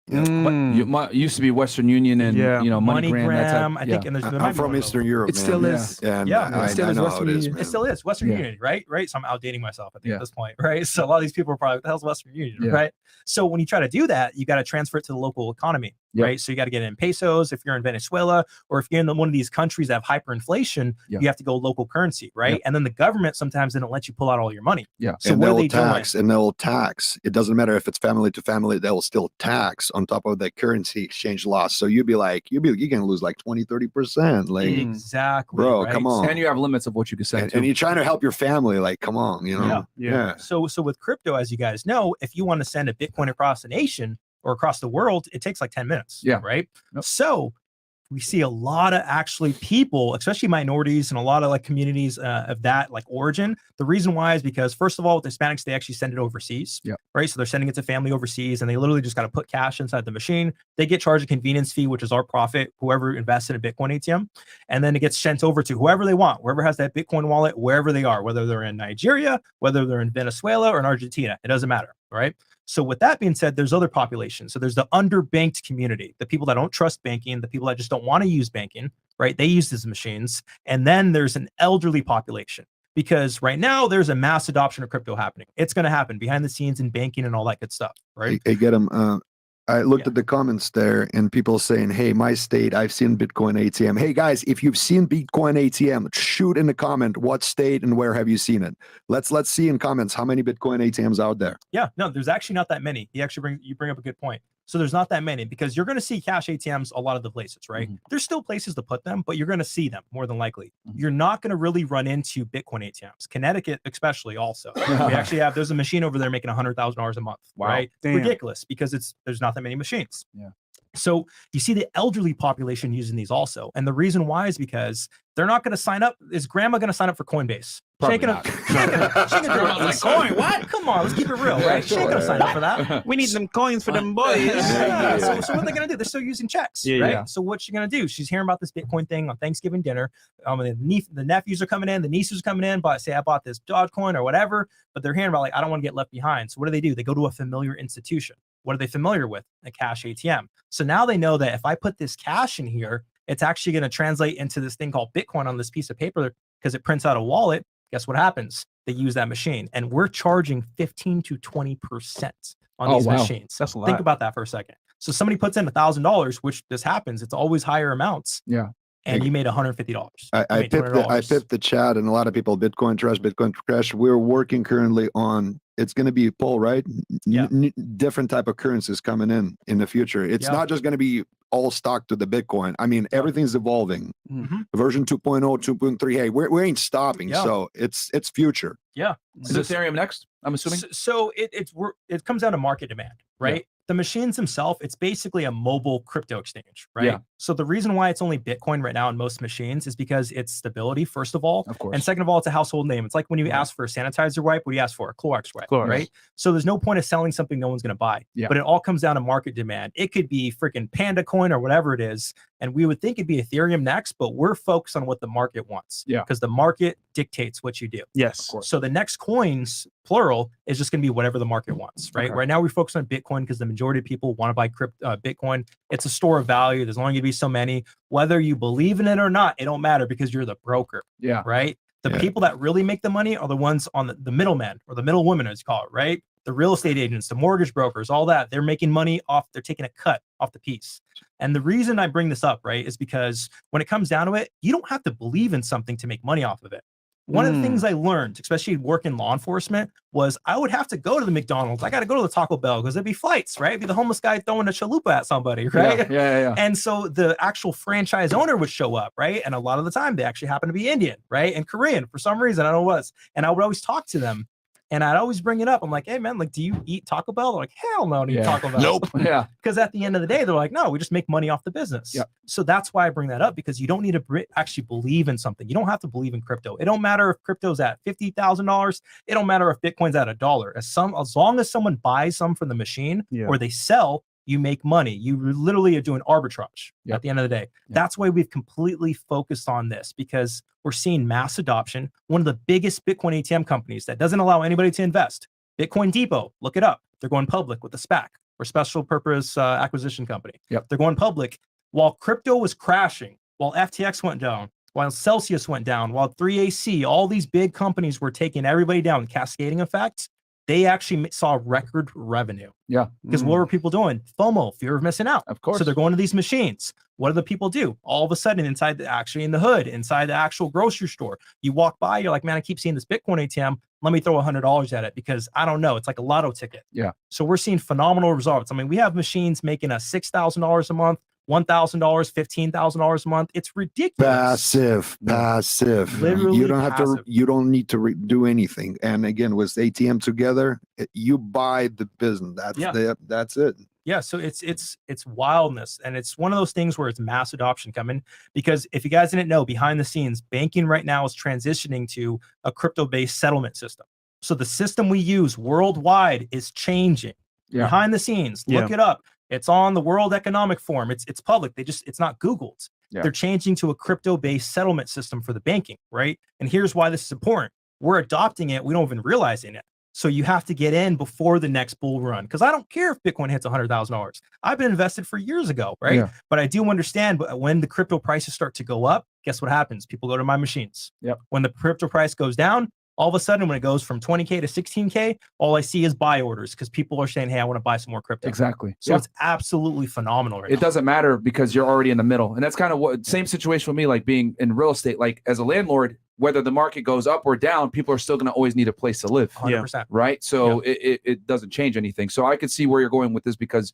Used to be Western Union and you know, MoneyGram. I think, and I'm from Eastern Europe. It still man. is. And it still I is know Western how it is, Union. man. It still is Western Union, right? So I'm outdating myself, I think, at this point, right? So a lot of these people are probably, what the hell's Western Union, right? So when you try to do that, you got to transfer it to the local economy, right? So you got to get it in pesos. If you're in Venezuela, or if you're in one of these countries that have hyperinflation, you have to go local currency, right? And then the government sometimes didn't let you pull out all your money. So and what are they'll they tax, doing? and they'll tax. It doesn't matter if it's family to family, they'll still tax on top of the currency exchange loss. So you're gonna lose like 20-30%. Like, exactly, bro, right? come on. And you have limits of what you can send. And you're trying to help your family, like, come on, you know. So with crypto, as you guys know, if you want to send a Bitcoin across a nation or across the world, it takes like 10 minutes. Right. So we see a lot of actually people, especially minorities and a lot of like communities of that like origin. The reason why is because, first of all, with Hispanics, they actually send it overseas, right? So they're sending it to family overseas, and they literally just got to put cash inside the machine. They get charged a convenience fee, which is our profit, whoever invests in a Bitcoin ATM. And then it gets sent over to whoever they want, whoever has that Bitcoin wallet, wherever they are, whether they're in Nigeria, whether they're in Venezuela or in Argentina, it doesn't matter, right? So with that being said, there's other populations. So there's the underbanked community, the people that don't trust banking, the people that just don't want to use banking, right? They use these machines. And then there's an elderly population, because right now there's a mass adoption of crypto happening. It's going to happen behind the scenes in banking and all that good stuff, right? Hey, Gedam, I looked at the comments there, and people saying, hey, my state, I've seen Bitcoin ATM. Hey, guys, if you've seen Bitcoin ATM, shoot in the comment what state and where have you seen it. Let's see in comments how many Bitcoin ATMs out there. Yeah, no, there's actually not that many. You bring up a good point. So there's not that many, because you're going to see cash ATMs a lot of the places, right? There's still places to put them, but you're going to see them more than likely. You're not going to really run into Bitcoin ATMs. Connecticut, especially, also. We actually there's a machine over there making $100,000 a month, right? Damn. Ridiculous, because there's not that many machines. So you see the elderly population using these also. And the reason why is because they're not going to sign up. Is grandma going to sign up for Coinbase? Probably She ain't gonna Grandma's do like, it. What? Come on, let's keep it real, Yeah, right? She ain't gonna sign up for that. We need them coins for them boys. Yeah. So what are they gonna do? They're still using checks, Yeah, right? yeah. So what's she gonna do? She's hearing about this Bitcoin thing on Thanksgiving dinner. The nephews are coming in, the nieces are coming in, but say I bought this Dogecoin or whatever, but they're hearing about like I don't want to get left behind. So what do? They go to a familiar institution. What are they familiar with? A cash ATM. So now they know that if I put this cash in here, it's actually going to translate into this thing called Bitcoin on this piece of paper because it prints out a wallet. Guess what happens? They use that machine, and we're charging 15 to 20% on these machines. That's a lot. Think about that for a second. So somebody puts in $1,000, which this happens. It's always higher amounts. Yeah. And you made $150. I pipped the chat, and a lot of people, Bitcoin Trust, Bitcoin Crash. We're working currently on, it's going to be, Paul, right? Yeah. Different type of currencies coming in the future. It's Yeah. not just going to be all stuck to the Bitcoin. I mean, everything's evolving. Mhm. Version 2.0, 2.3. Hey, we ain't stopping. Yeah. So it's future. Yeah. Is Ethereum next? I'm assuming. So it comes down to market demand, right? Yeah. The machines themselves, it's basically a mobile crypto exchange, right? Yeah. So the reason why it's only Bitcoin right now in most machines is because it's stability, first of all. Of course. And second of all, it's a household name. It's like when you ask for a sanitizer wipe, what do you ask for? A Clorox wipe, Clorox. right? So there's no point of selling something no one's going to buy. Yeah. But it all comes down to market demand. It could be freaking Panda Coin or whatever it is. And we would think it'd be Ethereum next, but we're focused on what the market wants. Yeah. Because the market dictates what you do. Yes. So the next coins, plural, is just going to be whatever the market wants, right? Okay. Right now we focus on Bitcoin because the majority of people want to buy Bitcoin. It's a store of value. There's only going to be so many. Whether you believe in it or not, it don't matter because you're the broker, Yeah. right? The Yeah. people that really make the money are the ones on the middleman or the middle woman, as you call it, right? The real estate agents, the mortgage brokers, all that. They're making money off, they're taking a cut off the piece. And the reason I bring this up, right, is because when it comes down to it, you don't have to believe in something to make money off of it. One of the things I learned, especially working law enforcement, was I would have to go to the McDonald's. I got to go to the Taco Bell because there'd be fights, right? It'd be the homeless guy throwing a chalupa at somebody, right? Yeah. And so the actual franchise owner would show up, right? And a lot of the time they actually happen to be Indian, right? And Korean for some reason, I don't know what. And I would always talk to them. And I'd always bring it up. I'm like, hey, man, like, do you eat Taco Bell? They're like, hell no, I don't eat Taco Bell. Nope. Yeah. Because at the end of the day, they're like, no, we just make money off the business. Yep. So that's why I bring that up, because you don't need to actually believe in something. You don't have to believe in crypto. It don't matter if crypto's at $50,000. It don't matter if Bitcoin's at $1. As long as someone buys some from the machine or they sell, you make money. You literally are doing arbitrage at the end of the day. That's why we've completely focused on this, because we're seeing mass adoption. One of the biggest Bitcoin ATM companies that doesn't allow anybody to invest, Bitcoin Depot, look it up. They're going public with a SPAC, or special purpose acquisition company. Yep. They're going public while crypto was crashing, while FTX went down, while Celsius went down, while 3AC, all these big companies were taking everybody down, cascading effects. They actually saw record revenue. Yeah. Because what were people doing? FOMO, fear of missing out. Of course. So they're going to these machines. What do the people do? All of a sudden, inside in the hood, inside the actual grocery store, you walk by, you're like, man, I keep seeing this Bitcoin ATM. Let me throw $100 at it because I don't know. It's like a lotto ticket. Yeah. So we're seeing phenomenal results. I mean, we have machines making us $6,000 a month, $1,000, $15,000 a month. It's ridiculous. Passive. Literally You don't have passive. to. You don't need to do anything. And again, with ATM Together, you buy the business. That's it. Yeah, so it's wildness, and it's one of those things where it's mass adoption coming, because if you guys didn't know, behind the scenes, banking right now is transitioning to a crypto-based settlement system. So the system we use worldwide is changing. Yeah. Behind the scenes, look it up. It's on the World Economic Forum. It's public. It's not Googled. Yeah. They're changing to a crypto-based settlement system for the banking, right? And here's why this is important. We're adopting it. We don't even realize it. So you have to get in before the next bull run, because I don't care if Bitcoin hits $100,000. I've been invested for years ago, right? Yeah. But I do understand, but when the crypto prices start to go up, guess what happens? People go to my machines. Yep. When the crypto price goes down, all of a sudden, when it goes from 20K to 16K, all I see is buy orders, because people are saying, hey, I want to buy some more crypto. Exactly. So it's absolutely phenomenal right It now. doesn't matter because you're already in the middle. And that's kind of what same situation with me, like being in real estate, like as a landlord, whether the market goes up or down, people are still going to always need a place to live. 100%. Right. So it doesn't change anything. So I could see where you're going with this, because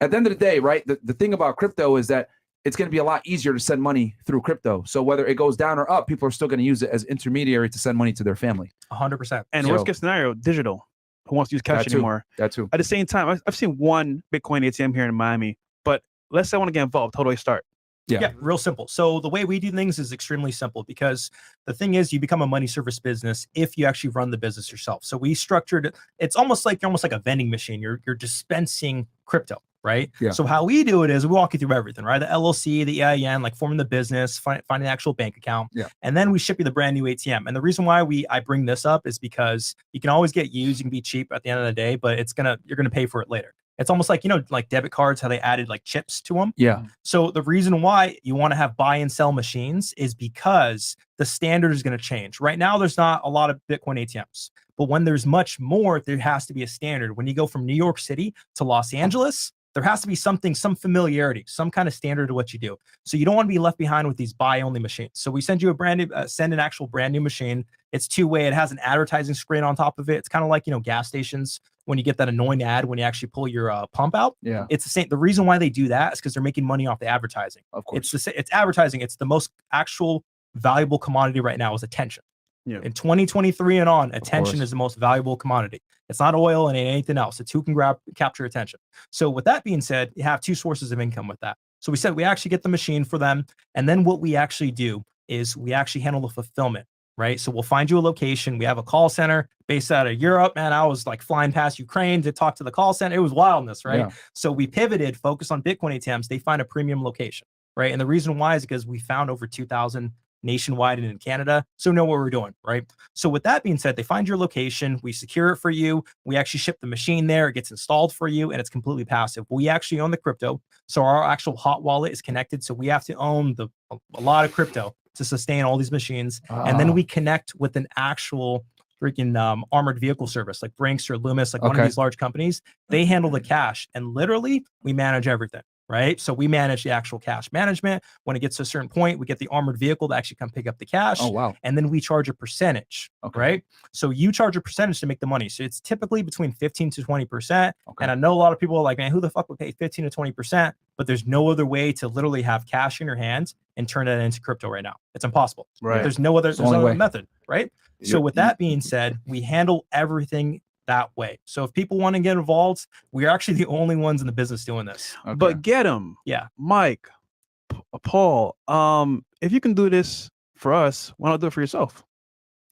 at the end of the day, right, the thing about crypto is that it's going to be a lot easier to send money through crypto. So whether it goes down or up, people are still going to use it as intermediary to send money to their family. 100%. And So- worst case scenario, digital. Who wants to use cash That too. anymore? That too. At the same time, I've seen one Bitcoin ATM here in Miami, but let's say I want to get involved. How do I start? Yeah, real simple. So the way we do things is extremely simple because the thing is you become a money service business if you actually run the business yourself. So we structured it. It's almost like a vending machine. You're dispensing crypto, right? Yeah. So how we do it is we walk you through everything, right? The LLC, the EIN, like forming the business, finding the actual bank account. Yeah. And then we ship you the brand new ATM. And the reason why I bring this up is because you can always get used, you can be cheap at the end of the day, but you're gonna pay for it later. It's almost like, like debit cards, how they added like chips to them. Yeah. So the reason why you want to have buy and sell machines is because the standard is going to change. Right now, there's not a lot of Bitcoin ATMs, but when there's much more, there has to be a standard. When you go from New York City to Los Angeles, there has to be some familiarity, some kind of standard to what you do. So you don't want to be left behind with these buy only machines. So we send you send an actual brand new machine. It's two-way. It has an advertising screen on top of it. It's kind of like, gas stations when you get that annoying ad when you actually pull your pump out. Yeah. It's the same. The reason why they do that is because they're making money off the advertising. Of course. It's advertising. It's the most actual valuable commodity right now is attention. Yeah. In 2023 and on, attention is the most valuable commodity. It's not oil and anything else. It's who can capture attention. So with that being said, you have two sources of income with that. So we said we actually get the machine for them. And then what we actually do is we actually handle the fulfillment, right? So we'll find you a location. We have a call center based out of Europe. Man, I was like flying past Ukraine to talk to the call center. It was wildness, right? Yeah. So we pivoted, focused on Bitcoin ATMs. They find a premium location, right? And the reason why is because we found over 2,000 nationwide and in Canada. So we know what we're doing, right? So with that being said, they find your location, we secure it for you. We actually ship the machine there. It gets installed for you and it's completely passive. We actually own the crypto. So our actual hot wallet is connected. So we have to own a lot of crypto to sustain all these machines. And then we connect with an actual freaking armored vehicle service like Brinks or Loomis, like one of these large companies. They handle the cash and literally we manage everything. Right. So we manage the actual cash management. When it gets to a certain point, we get the armored vehicle to actually come pick up the cash. Oh, wow. And then we charge a percentage. Okay. Right. So you charge a percentage to make the money. So it's typically between 15 to 20%. Okay. And I know a lot of people are like, man, who the fuck would pay 15 to 20%? But there's no other way to literally have cash in your hands and turn that into crypto right now. It's impossible. Right. There's no other method. Right. So Yep. with that being said, we handle everything that way. So if people want to get involved, we're actually the only ones in the business doing this. Okay. But Gedam, Yeah. Mike, Paul, if you can do this for us, why not do it for yourself?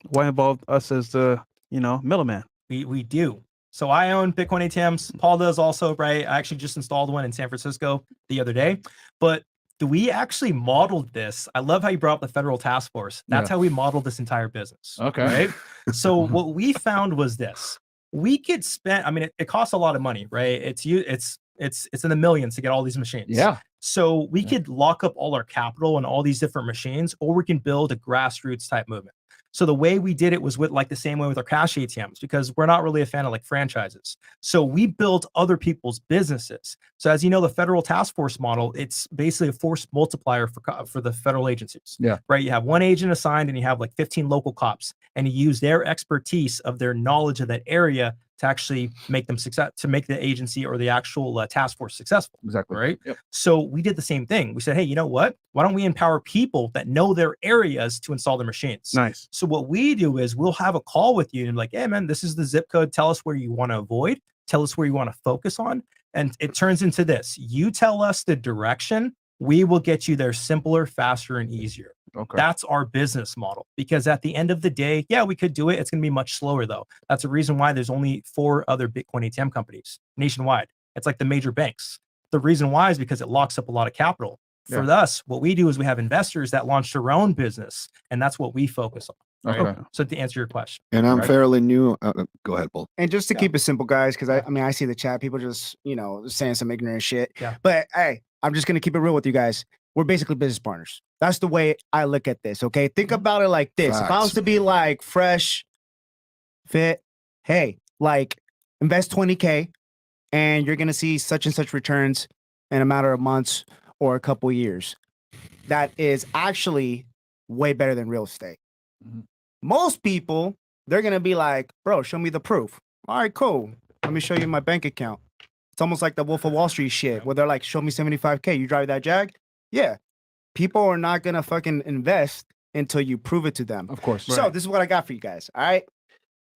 Why involve us as the middleman? We do. So I own Bitcoin ATMs. Paul does also, right? I actually just installed one in San Francisco the other day. But we actually modeled this. I love how you brought up the federal task force. That's how we modeled this entire business. Okay. Right. So what we found was this. We could spend, I mean, it costs a lot of money, right? It's in the millions to get all these machines. Yeah. So we could lock up all our capital and all these different machines, or we can build a grassroots type movement. So the way we did it was with like the same way with our cash ATMs, because we're not really a fan of like franchises. So we built other people's businesses. So as you know, the federal task force model, it's basically a force multiplier for the federal agencies. Yeah. Right. You have one agent assigned and you have like 15 local cops, and you use their expertise of their knowledge of that area to actually make them success, to make the agency or the actual task force successful. Exactly. Right. Yep. So we did the same thing. We said, hey, you know what? Why don't we empower people that know their areas to install their machines? Nice. So what we do is we'll have a call with you and like, hey man, this is the zip code. Tell us where you want to avoid. Tell us where you want to focus on. And it turns into this. You tell us the direction. We will get you there simpler, faster, and easier. Okay. That's our business model. Because at the end of the day, yeah, we could do it. It's going to be much slower though. That's the reason why there's only 4 other Bitcoin ATM companies nationwide. It's like the major banks. The reason why is because it locks up a lot of capital. For us, what we do is we have investors that launch their own business, and that's what we focus on. Right? Okay. So to answer your question. And I'm Right. fairly new. Go ahead, Paul. And just to keep it simple, guys, because I mean, I see the chat, people just, saying some ignorant shit. Yeah. But hey, I'm just going to keep it real with you guys. We're basically business partners. That's the way I look at this. Okay. Think about it like this. If I Facts. was to be like Fresh Fit, hey, like invest 20K and you're going to see such and such returns in a matter of months or a couple years. That is actually way better than real estate. Mhm. Most people, they're going to be like, bro, show me the proof. All right, cool. Let me show you my bank account. It's almost like the Wolf of Wall Street shit where they're like, show me 75K. You drive that Jag? Yeah. People are not going to fucking invest until you prove it to them. Of course. So this is what I got for you guys. All right.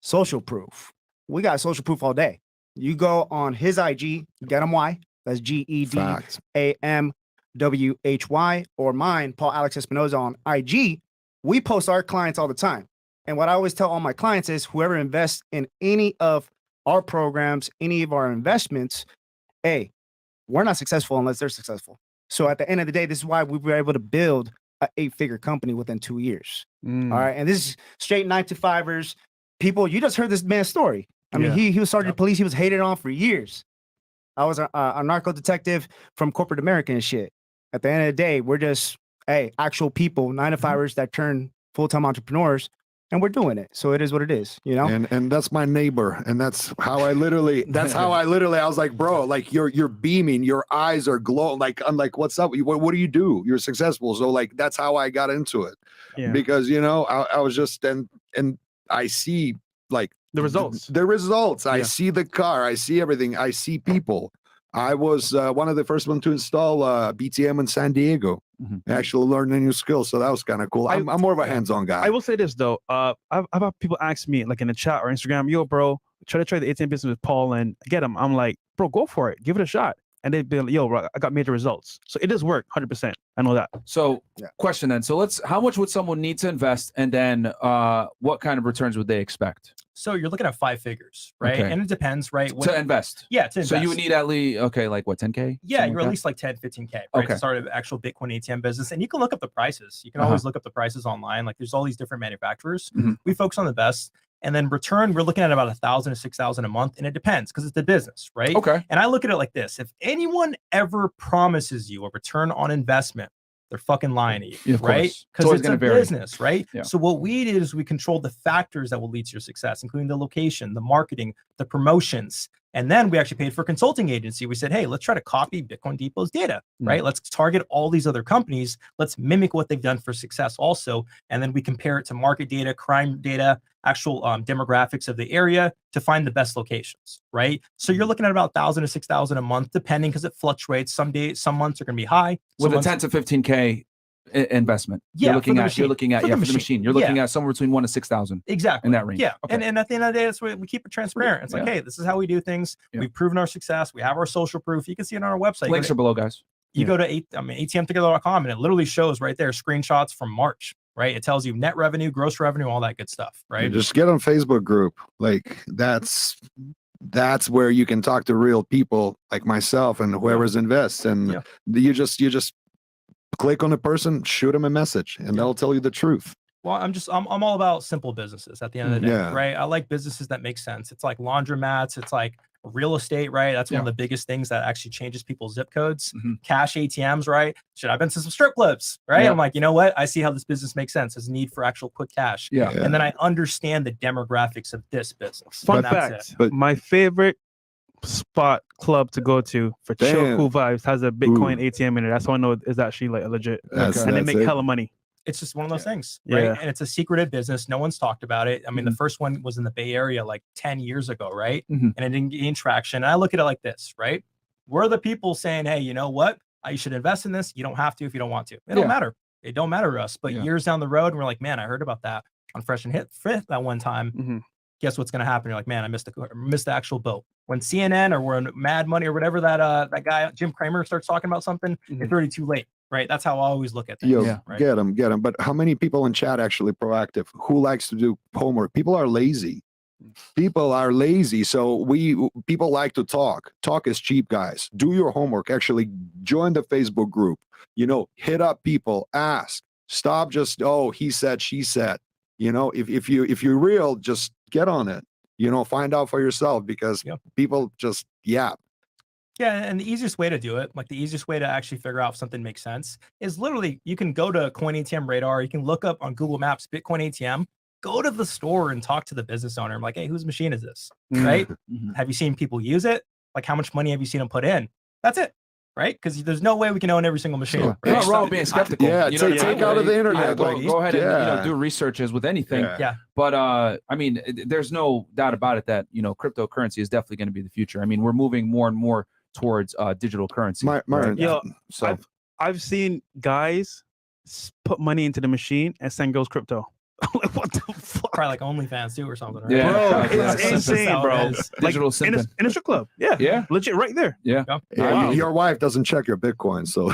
Social proof. We got social proof all day. You go on his IG, Gedam Y, That's Facts. GEDAMWHY, or mine, Paul Alex Espinoza on IG. We post our clients all the time. And what I always tell all my clients is whoever invests in any of our programs, any of our investments, hey, we're not successful unless they're successful. So at the end of the day, this is why we were able to build an 8-figure company within 2 years. All right. And this is straight 9-to-5ers. People, you just heard this man's story. I mean, he was sergeant of police. He was hated on for years. I was a narco detective from corporate America and shit. At the end of the day, we're just, actual people, 9-to-5ers that turn full-time entrepreneurs, and we're doing it. So it is what it is, you know? And that's my neighbor. And that's how I literally, I was like, bro, like you're beaming, your eyes are glowing. Like, I'm like, what's up? What do you do? You're successful. So like, that's how I got into it. Yeah. Because, you know, I was just, and I see like The results. The results. I see the car. I see everything. I see people. I was one of the first ones to install BTM in San Diego. Actually learning a new skill. So that was kind of cool. I'm more of a hands-on guy. I will say this though. I've had people ask me like in the chat or Instagram, yo, bro, try to the ATM business with Paul and get him. I'm like, bro, go for it. Give it a shot. And they'd be like, yo, bro, I got major results. So it does work 100%. I know that. So question then. So how much would someone need to invest? And then what kind of returns would they expect? So you're looking at 5 figures, right? Okay. And it depends, right? To invest. Yeah, to invest. So you would need at least, like what, 10K? Yeah, Something you're like at that? least like 10, 15K, right? Okay. To start an actual Bitcoin ATM business. And you can look up the prices. You can always look up the prices online. Like there's all these different manufacturers. We focus on the best. And then return, we're looking at about 1,000 to 6,000 a month. And it depends because it's the business, right? Okay. And I look at it like this. If anyone ever promises you a return on investment, they're fucking lying to you, Yeah, of right? course. Because it's a vary. business, right? Yeah. So what we did is we controlled the factors that will lead to your success, including the location, the marketing, the promotions. And then we actually paid for a consulting agency. We said, hey, let's try to copy Bitcoin Depot's data, right? Let's target all these other companies. Let's mimic what they've done for success also. And then we compare it to market data, crime data, actual demographics of the area to find the best locations, right? So you're looking at about 1,000 to 6,000 a month, depending because it fluctuates. Some months are going to be high. With Some a 10 to 15K investment. Yeah, You're looking at for the machine. machine. You're looking at somewhere between 1 to 6,000. Exactly. In that range. Yeah. Okay. And at the end of the day, that's what we keep it transparent. It's like, hey, this is how we do things. We've proven our success. We have our social proof. You can see it on our website. Links are below, guys. You go to ATMtogether.com and it literally shows right there screenshots from March, right? It tells you net revenue, gross revenue, all that good stuff, right? Just get on Facebook group. Like that's where you can talk to real people like myself and whoever's invests. And you just click on a person, shoot them a message, and they'll tell you the truth. Well, I'm all about simple businesses at the end of the day, right? I like businesses that make sense. It's like laundromats. It's like real estate, right? That's one of the biggest things that actually changes people's zip codes. Cash ATMs, right? Shit, I've been to some strip clubs, right? I'm like, you know what? I see how this business makes sense. There's a need for actual quick cash. And then I understand the demographics of this business. Fun fact, my favorite spot club to go to for chill, cool vibes has a Bitcoin ATM in it. That's how I know it's actually like legit. And they make hella money. It's just one of those things, right? And it's a secretive business. No one's talked about it. I mean, the first one was in the Bay Area like 10 years ago, right? And it didn't gain traction. And I look at it like this, right? We're the people saying, hey, you know what? You should invest in this. You don't have to if you don't want to. It don't matter. It don't matter to us. But years down the road, we're like, man, I heard about that on Fresh and Fit that one time. Guess what's going to happen? You're like, man, I missed the actual boat. When CNN or when Mad Money or whatever that guy, Jim Cramer, starts talking about something, it's already too late. Right. That's how I always look at things. Right? Get them. But how many people in chat actually proactive? Who likes to do homework? People are lazy. So people like to talk. Talk is cheap, guys. Do your homework. Actually join the Facebook group. Hit up people, ask. Stop just, he said, she said. If you're real, just get on it. Find out for yourself because people just yap. Yeah, and the easiest way to do it, like the easiest way to actually figure out if something makes sense, is literally you can go to Coin ATM Radar. You can look up on Google Maps Bitcoin ATM. Go to the store and talk to the business owner. I'm like, hey, whose machine is this? Right? Have you seen people use it? Like, how much money have you seen them put in? That's it. Right? Because there's no way we can own every single machine. Sure. You're not wrong being skeptical. Take out of the internet. Go ahead and do research as with anything. But I mean, there's no doubt about it that cryptocurrency is definitely going to be the future. I mean, we're moving more and more towards digital currency. So I've seen guys put money into the machine and send girls crypto. Like, what the fuck? Probably like OnlyFans too or something, right? Yeah. Bro, Yeah, it's simping. insane, bro. Is. Like Digital in simping. a strip club. Yeah. Yeah. Legit right there. Yeah. Yep. Yeah, Wow. your wife doesn't check your Bitcoin, so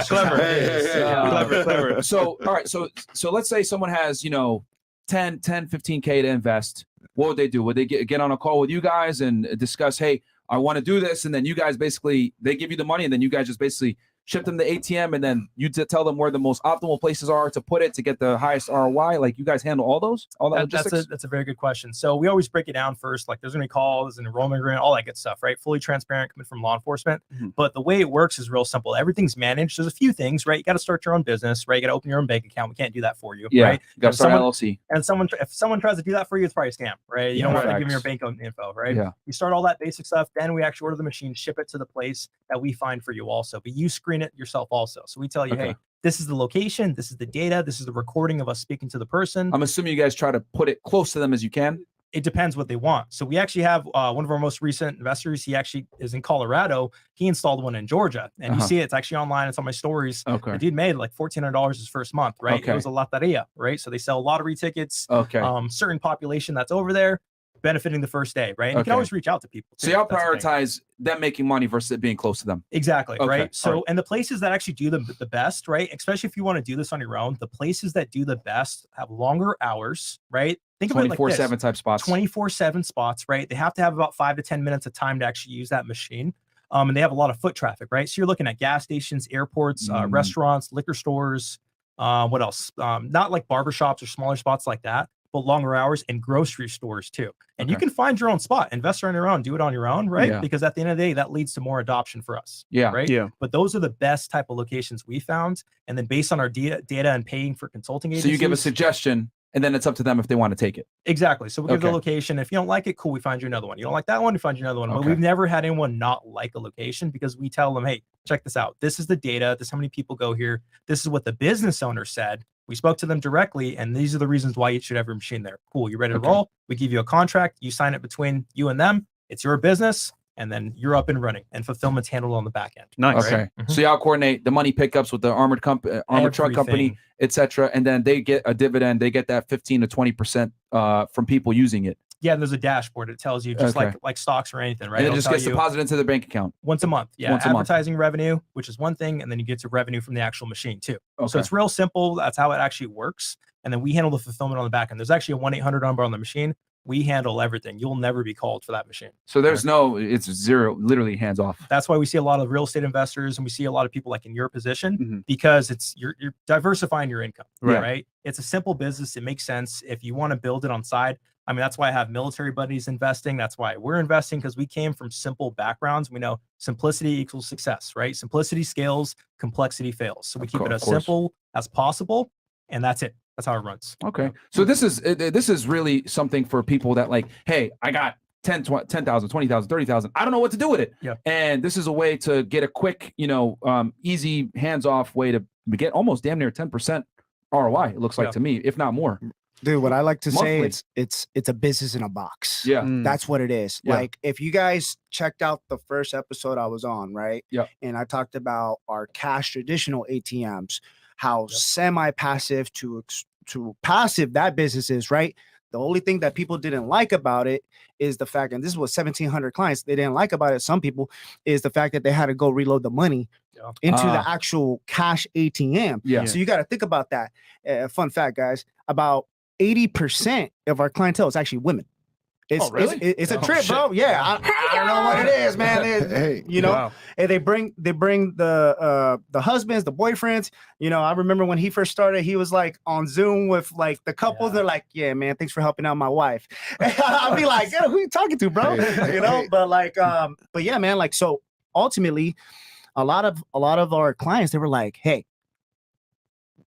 Clever. Clever. So, all right. So let's say someone has, 10, 15K to invest. What would they do? Would they get on a call with you guys and discuss, hey, I want to do this. And then you guys basically, they give you the money and then you guys just basically ship them the ATM and then you tell them where the most optimal places are to put it to get the highest ROI. Like you guys handle all that logistics? That's a very good question. So we always break it down first. Like there's going to be calls, an enrollment agreement, all that good stuff, right? Fully transparent, coming from law enforcement. Mhm. But the way it works is real simple. Everything's managed. There's a few things, right? You got to start your own business, right? You got to open your own bank account. We can't do that for you, Yeah. right? You got to start an Someone- LLC. And if someone tries to do that for you, it's probably a scam, right? You don't want to give them your bank info, right? Yeah. You start all that basic stuff, then we actually order the machine, ship it to the place that we find for you also. But you screen it yourself also. So we tell you, Okay. hey, this is the location, this is the data, this is the recording of us speaking to the person. I'm assuming you guys try to put it close to them as you can. It depends what they want. So we actually have one of our most recent investors. He actually is in Colorado. He installed one in Georgia, and you see it. It's actually online. It's on my stories. Okay. The dude made like $1,400 his first month, right? Okay. It was a loteria, right? So they sell lottery tickets. Okay. Certain population that's over there benefiting the first day, right? And you can Okay. always reach out to people. So too. y'all That's the thing. prioritize them making money versus it being close to them. Exactly, Okay, right? So, alright. and the places that actually do the best, right? Especially if you want to do this on your own, the places that do the best have longer hours, right? Think about it like this. 24/7 type spots. 24/7 spots, right? They have to have about 5 to 10 minutes of time to actually use that machine. And they have a lot of foot traffic, right? So you're looking at gas stations, airports, restaurants, liquor stores. What else? Not like barbershops or smaller spots like that, but longer hours and grocery stores too. And you Okay. can find your own spot, invest on your own, do it on your own, right? Yeah. Because at the end of the day, that leads to more adoption for us. Yeah. Right. Yeah. But those are the best type of locations we found. And then based on our data and paying for consulting agencies. So you give a suggestion and then it's up to them if they want to take it. Exactly. So we'll give the Okay. location. If you don't like it, cool, we find you another one. You don't like that one, we find you another one. But Okay. we've never had anyone not like a location because we tell them, hey, check this out. This is the data. This is how many people go here. This is what the business owner said. We spoke to them directly, and these are the reasons why you should have your machine there. Cool. You ready to Okay. roll? We give you a contract. You sign it between you and them. It's your business. And then you're up and running, and fulfillment's handled on the back end. Nice. Okay. Mhm. So y'all coordinate the money pickups with the armored truck company, Everything. etc. And then they get a dividend. They get that 15 to 20% from people using it. Yeah, and there's a dashboard. It tells you just Okay. like stocks or anything, right? And it It'll just tell gets you deposited into their bank account. once a month. Yeah, Once a month. advertising revenue, which is one thing, and then you get to revenue from the actual machine too. So Okay. it's real simple. That's how it actually works. And then we handle the fulfillment on the back end. There's actually a 1-800 number on the machine. We handle everything. You'll never be called for that machine. So there's it's zero, literally hands off. That's why we see a lot of real estate investors and we see a lot of people like in your position Mhm. because you're diversifying your income, Right. right? It's a simple business. It makes sense if you want to build it on side. I mean, that's why I have military buddies investing. That's why we're investing because we came from simple backgrounds. We know simplicity equals success, right? Simplicity scales, complexity fails. So we keep it Of as course. simple as possible, and that's it. That's how it runs. Okay. So this is really something for people that like, hey, I got 10,000, 20,000, 30,000. I don't know what to do with it. Yeah. And this is a way to get a quick, easy hands-off way to get almost damn near 10% ROI. It looks like Yeah. to me, if not more. Dude, what I like to say, Monthly. it's a business in a box. Yeah. That's what it is. Yeah. Like if you guys checked out the first episode I was on, right? Yeah. And I talked about our cash traditional ATMs, how semi-passive to passive that business is, right? The only thing that people didn't like about it is the fact, and this is what 1,700 clients they didn't like about it. Some people is the fact that they had to go reload the money into the actual cash ATM. Yeah. So you got to think about that. Fun fact, guys, about 80% of our clientele is actually women. It's really? it's a Oh, trip, shit. bro. Yeah, I don't know what it is, man. hey, You know, Wow. and they bring the husbands, the boyfriends. You know, I remember when he first started, he was like on Zoom with like the couples. Yeah. They're like, "Yeah, man, thanks for helping out my wife." I'll be like, "Yeah, who you talking to, bro?" You know, but yeah, man. Like, so ultimately, a lot of our clients, they were like, "Hey,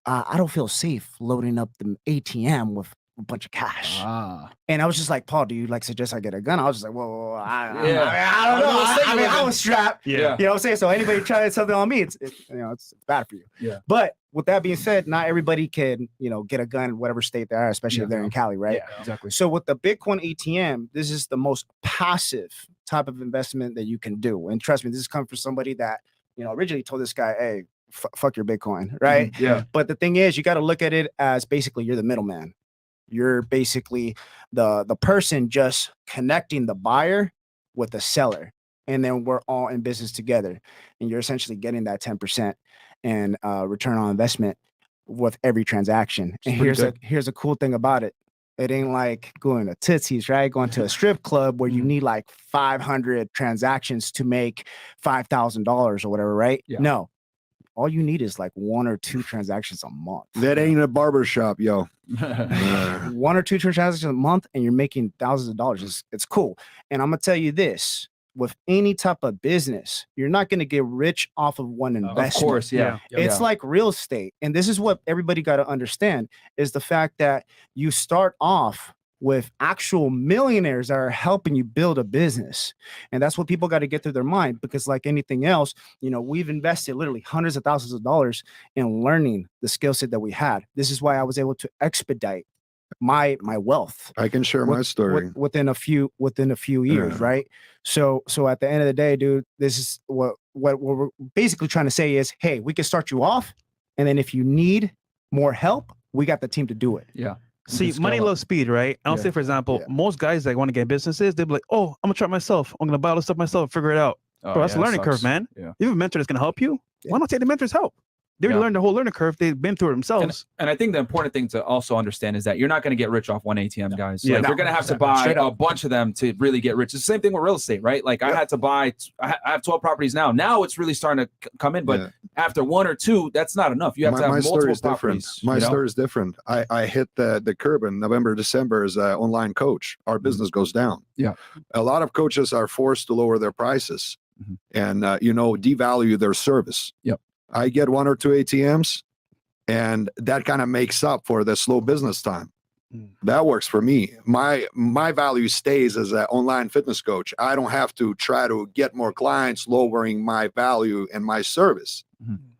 I don't feel safe loading up the ATM with a bunch of cash." And I was just like, "Paul, do you like suggest I get a gun?" I was just like, "Whoa, I don't know. I was strapped." Yeah. You know what I'm saying? So anybody trying something on me, it's bad for you. Yeah. But with that being said, not everybody can, get a gun in whatever state they are, especially if they're in Cali, right? Yeah, exactly. So with the Bitcoin ATM, this is the most passive type of investment that you can do. And trust me, this is coming from somebody that, originally told this guy, "Hey, fuck your Bitcoin, right? Yeah. But the thing is, you got to look at it as basically you're the middleman. You're basically the person just connecting the buyer with the seller, and then we're all in business together, and you're essentially getting that 10% and return on investment with every transaction. And here's a cool thing about it. It ain't like going to Tootsie's, right? Going to a strip club where you need like 500 transactions to make $5,000 or whatever, right? Yeah. No, all you need is like 1 or 2 transactions a month. That ain't a barbershop, yo. 1 or 2 transactions a month, and you're making thousands of dollars. It's cool. And I'm gonna tell you this: with any type of business, you're not gonna get rich off of one investment. Of course, yeah. It's like real estate. And this is what everybody got to understand, is the fact that you start off with actual millionaires that are helping you build a business. And that's what people got to get through their mind, because like anything else, we've invested literally hundreds of thousands of dollars in learning the skill set that we had. This is why I was able to expedite my wealth. I can share my story within a few years, right? So at the end of the day, dude, this is what we're basically trying to say is, hey, we can start you off, and then if you need more help, we got the team to do it. Yeah. See, money loves speed, right? I'll say, for example, most guys that want to get businesses, they'll be like, oh, I'm gonna try it myself. I'm gonna buy all this stuff myself, figure it out. Bro, that's a learning curve, man. Yeah. You have a mentor that's gonna help you. Why not take the mentor's help? They already learned the whole learning curve. They've been through it themselves. And I think the important thing to also understand is that you're not going to get rich off one ATM, guys. Yeah, like, you're going to have to buy a bunch of them to really get rich. It's the same thing with real estate, right? Like I had to buy, I have 12 properties now. Now it's really starting to come in, but after 1 or 2, that's not enough. You have to have multiple properties. My story is different. I hit the curb in November, December as an online coach. Our business goes down. Yeah. A lot of coaches are forced to lower their prices and, devalue their service. Yep. I get 1 or 2 ATMs, and that kind of makes up for the slow business time. That works for me. My value stays as an online fitness coach. I don't have to try to get more clients, lowering my value and my service.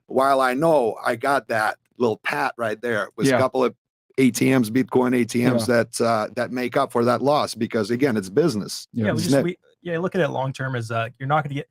While I know I got that little pat right there with a couple of ATMs, Bitcoin ATMs that make up for that loss, because again, it's business. Look at it long term as you're not going to get.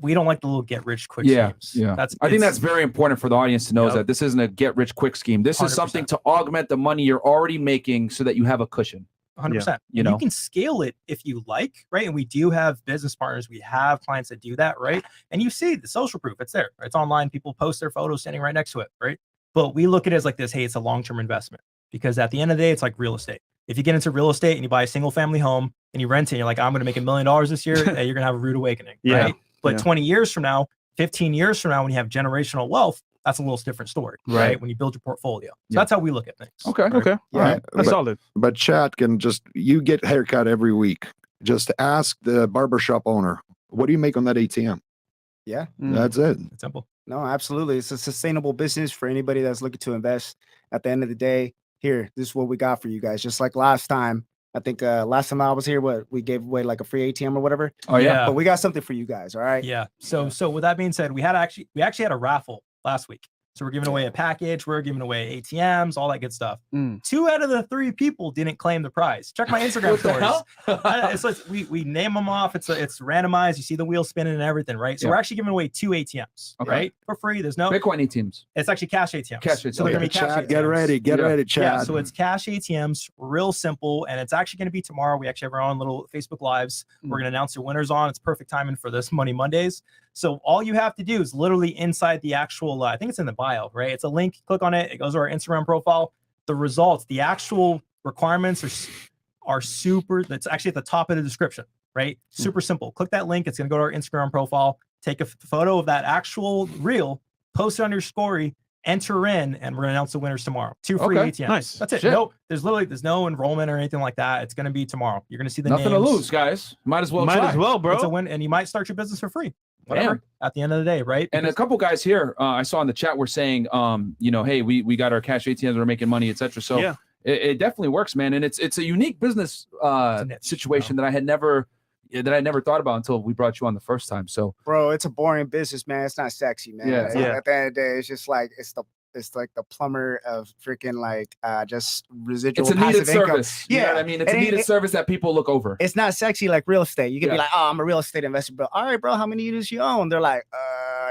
We don't like the little get rich quick schemes. I think that's very important for the audience to know, is that this isn't a get rich quick scheme. This is 100%. something to augment the money you're already making so that you have a cushion. 100%. You can scale it if you like, right? And we do have business partners. We have clients that do that, right? And you see the social proof. It's there. It's online. People post their photos standing right next to it, right? But we look at it as like this, hey, it's a long-term investment, because at the end of the day, it's like real estate. If you get into real estate and you buy a single family home and you rent it, and you're like, I'm going to make $1 million this year, you're going to have a rude awakening, right? But 20 years from now, 15 years from now, when you have generational wealth, that's a little different story, right? When you build your portfolio. So that's how we look at things. Okay. Right? Okay. All right. That's solid. But chat can you get haircut every week. Just ask the barbershop owner, what do you make on that ATM? Yeah. That's it. It's simple. No, absolutely. It's a sustainable business for anybody that's looking to invest. At the end of the day, here, this is what we got for you guys. Just like last time. I think last time I was here, we gave away like a free ATM or whatever. Oh yeah. But we got something for you guys. All right. Yeah. So with that being said, we actually had a raffle last week. So we're giving away a package. We're giving away ATMs, all that good stuff. 2 out of the 3 people didn't claim the prize. Check my Instagram stories. It's like we name them off. It's randomized. You see the wheel spinning and everything, right? So we're actually giving away 2 ATMs, right, for free. There's no Bitcoin ATMs. It's actually cash ATMs. Cash ATMs. So they're gonna be cash Chat, ATMs. get ready, chat. Yeah, so it's cash ATMs, real simple, and it's actually going to be tomorrow. We actually have our own little Facebook Lives. We're going to announce the winners on. It's perfect timing for this Money Mondays. So all you have to do is literally inside the actual, I think it's in the bio, right? It's a link. Click on it. It goes to our Instagram profile. The results, the actual requirements are super. That's actually at the top of the description, right? Super simple. Click that link. It's going to go to our Instagram profile. Take a photo of that actual reel, post it on your story, enter in, and we're going to announce the winners tomorrow. 2 free ATMs. Nice. That's it. Shit. No, there's no enrollment or anything like that. It's going to be tomorrow. You're going to see the Nothing names. to lose, guys. Might as well try. Bro. It's a win, and you might start your business for free. Whatever. At the end of the day, right? And a couple guys here I saw in the chat were saying, hey, we got our cash ATMs, we're making money, etc. So it definitely works, man. And it's a unique business situation that I had never thought about until we brought you on the first time. So, bro, it's a boring business, man. It's not sexy, man. Yeah. At the end of the day, it's just like it's like the plumber of freaking like just residual. It's a needed passive income. service. You know what I mean? It's a needed service that people look over. It's not sexy like real estate. You can be like, oh, I'm a real estate investor, bro. All right, bro, how many units you own? They're like,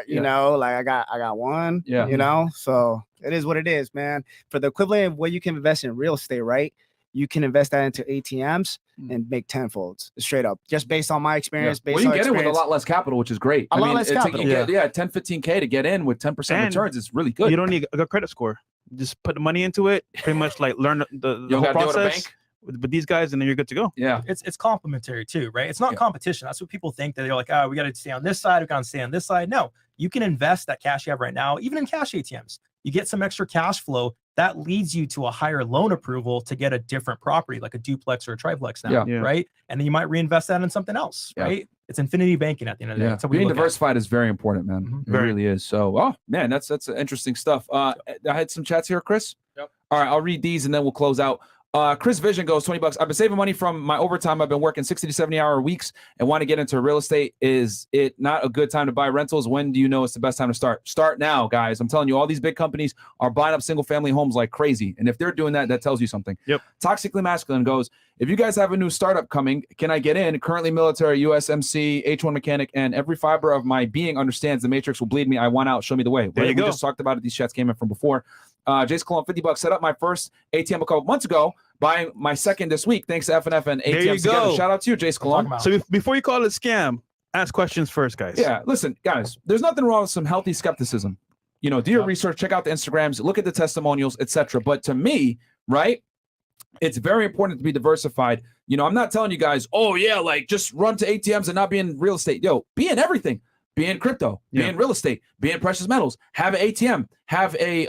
you Yeah. know, like I got one, Yeah. you know, so it is what it is, man. For the equivalent of what you can invest in real estate, right? You can invest that into ATMs and make tenfolds straight up, just based on my experience. Well, Based you on can get in with a experience. lot less capital, which is great. A lot less capital. You get, 10, 15K to get in with 10% And returns is really good. You don't need a good credit score. Just put the money into it. Pretty much like learn the don't whole gotta deal with a process bank? with these guys, and then you're good to go. Yeah. It's complementary too, right? It's not Yeah. competition. That's what people think, that they're like, oh, we got to stay on this side, we got to stay on this side. No, you can invest that cash you have right now, even in cash ATMs. You get some extra cash flow that leads you to a higher loan approval to get a different property, like a duplex or a triplex now, Yeah. right? And then you might reinvest that in something else, Yeah. right? It's infinity banking at the end of the day. Yeah, That's what we being look at. diversified is very important, man. Mhm. It Very. really is. So, oh man, that's interesting stuff. I had some chats here, Chris. Yep. All right, I'll read these and then we'll close out. Chris Vision goes $20. I've been saving money from my overtime. I've been working 60 to 70-hour weeks and want to get into real estate. Is it not a good time to buy rentals? When do you know it's the best time to start? Start now, guys. I'm telling you, all these big companies are buying up single family homes like crazy. And if they're doing that, that tells you something. Yep. Toxically Masculine goes, if you guys have a new startup coming, can I get in? Currently military, USMC, H1 mechanic, and every fiber of my being understands the matrix will bleed me. I want out. Show me the way. There you We go. just talked about it. These chats came in from before. Jason Cologne, $50. Set up my first ATM a couple months ago. Buying my second this week. Thanks to FNF and There you ATMs Together. go. Shout out to you, Jason Talking Cologne. about. So before you call it a scam, ask questions first, guys. Yeah, listen, guys, there's nothing wrong with some healthy skepticism. You know, do your Yeah. research, check out the Instagrams, look at the testimonials, etc. But to me, right, it's very important to be diversified. You know, I'm not telling you guys, oh yeah, like just run to ATMs and not be in real estate. Yo, be in everything. Be in crypto, be Yeah. in real estate, be in precious metals, have an ATM, have a,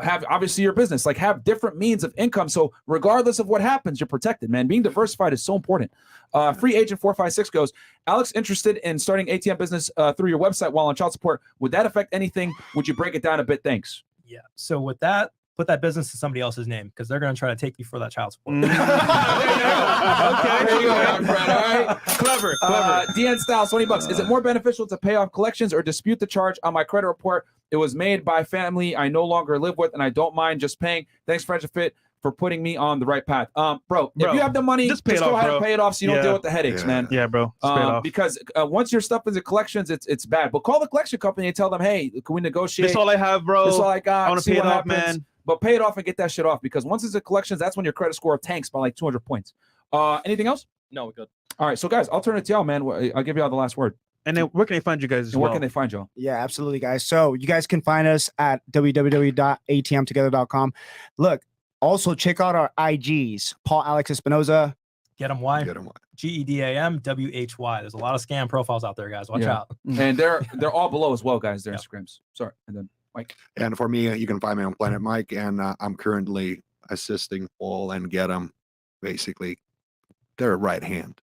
have obviously your business, like have different means of income. So regardless of what happens, you're protected, man. Being diversified is so important. Free Agent 456 goes, Alex, interested in starting ATM business through your website while on child support. Would that affect anything? Would you break it down a bit? Thanks. Yeah. So with that, put that business in somebody else's name, because they're going to try to take you for that child support. Okay. There you go, my friend. All right. Clever. DN Styles, $20. Is it more beneficial to pay off collections or dispute the charge on my credit report? It was made by family I no longer live with, and I don't mind just paying. Thanks, Freshandfit, for putting me on the right path. Bro, if you have the money, just just pay it go off, ahead bro. and pay it off so you don't Yeah. deal with the headaches, Yeah. man. Yeah, bro. Just pay it off. Because once your stuff is in collections, it's bad. But call the collection company and tell them, hey, can we negotiate? This is all I have, bro. This is all I got. I want to See pay it what off, happens. man. But pay it off and get that shit off, because once it's in collections, that's when your credit score tanks by like 200 points. Anything else? No, we're good. All right, so guys, I'll turn it to y'all, man. I'll give y'all the last word. And then where can they find you guys as And where well? can they find y'all? Yeah, absolutely, guys. So you guys can find us at www.atmtogether.com. Look, also check out our IGs, Paul Alex Espinoza. Get them Y. Get 'em. GEDAMWHY. There's a lot of scam profiles out there, guys. Watch Yeah. out. And they're all below as well, guys. Their Yep. Instagrams. Sorry, and then Mike. And for me, you can find me on Planet Mike, and I'm currently assisting Paul and Gedam. Basically, their right hand.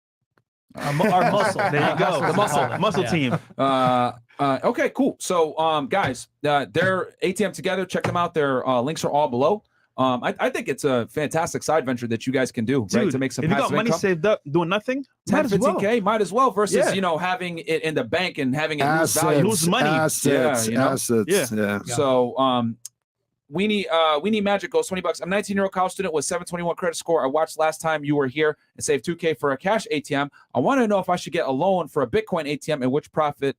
Our muscle. There you go. The muscle. Muscle Yeah. team. Okay, cool. So, guys, they're ATM Together. Check them out. Their links are all below. I think it's a fantastic side venture that you guys can do, right? Dude, To make some if you got passive money income. saved up doing nothing, 10, might as well. 15K, might as well, versus, Yeah. having it in the bank and having it lose value. Lose money. Assets, Yeah, you know? assets. Yeah. Yeah. So, Weenie Magic goes $20. I'm a 19-year-old college student with 721 credit score. I watched last time you were here and saved $2K for a cash ATM. I want to know if I should get a loan for a Bitcoin ATM and with profit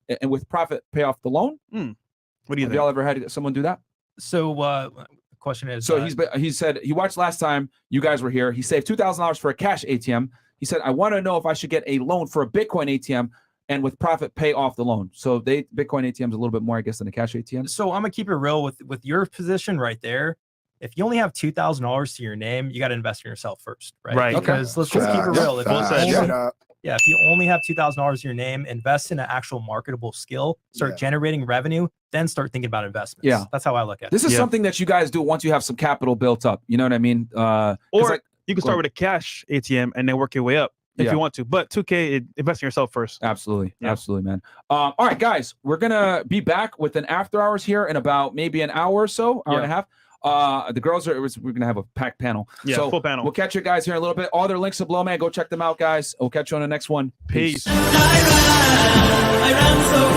pay off the loan. What do you Have think? y'all ever had someone do that? So the question is, So he said he watched last time you guys were here. He saved $2,000 for a cash ATM. He said, I want to know if I should get a loan for a Bitcoin ATM and with profit pay off the loan. So Bitcoin ATM is a little bit more, I guess, than a cash ATM. so I'm gonna keep it real with your position right there. If you only have $2,000 to your name, you got to invest in yourself first, right? Right. Okay. Because let's just keep it Facts. real. If you Facts. only- Straight up. Yeah, if you only have $2,000 to your name, invest in an actual marketable skill, start Yeah. generating revenue, then start thinking about investments. Yeah. That's how I look at it. This is Yeah. something that you guys do once you have some capital built up. You know what I mean? 'Cause Or like- you can go start ahead. with a cash ATM and then work your way up if Yeah. you want to. But 2K, invest in yourself first. Absolutely. Yeah. Absolutely, man. All right, guys, we're going to be back with an after hours here in about maybe an hour or so, hour and a half. The girls we're going to have a packed panel. Yeah, so full panel. We'll catch you guys here in a little bit. All their links are below, man. Go check them out, guys. We'll catch you on the next one. Peace. I ran so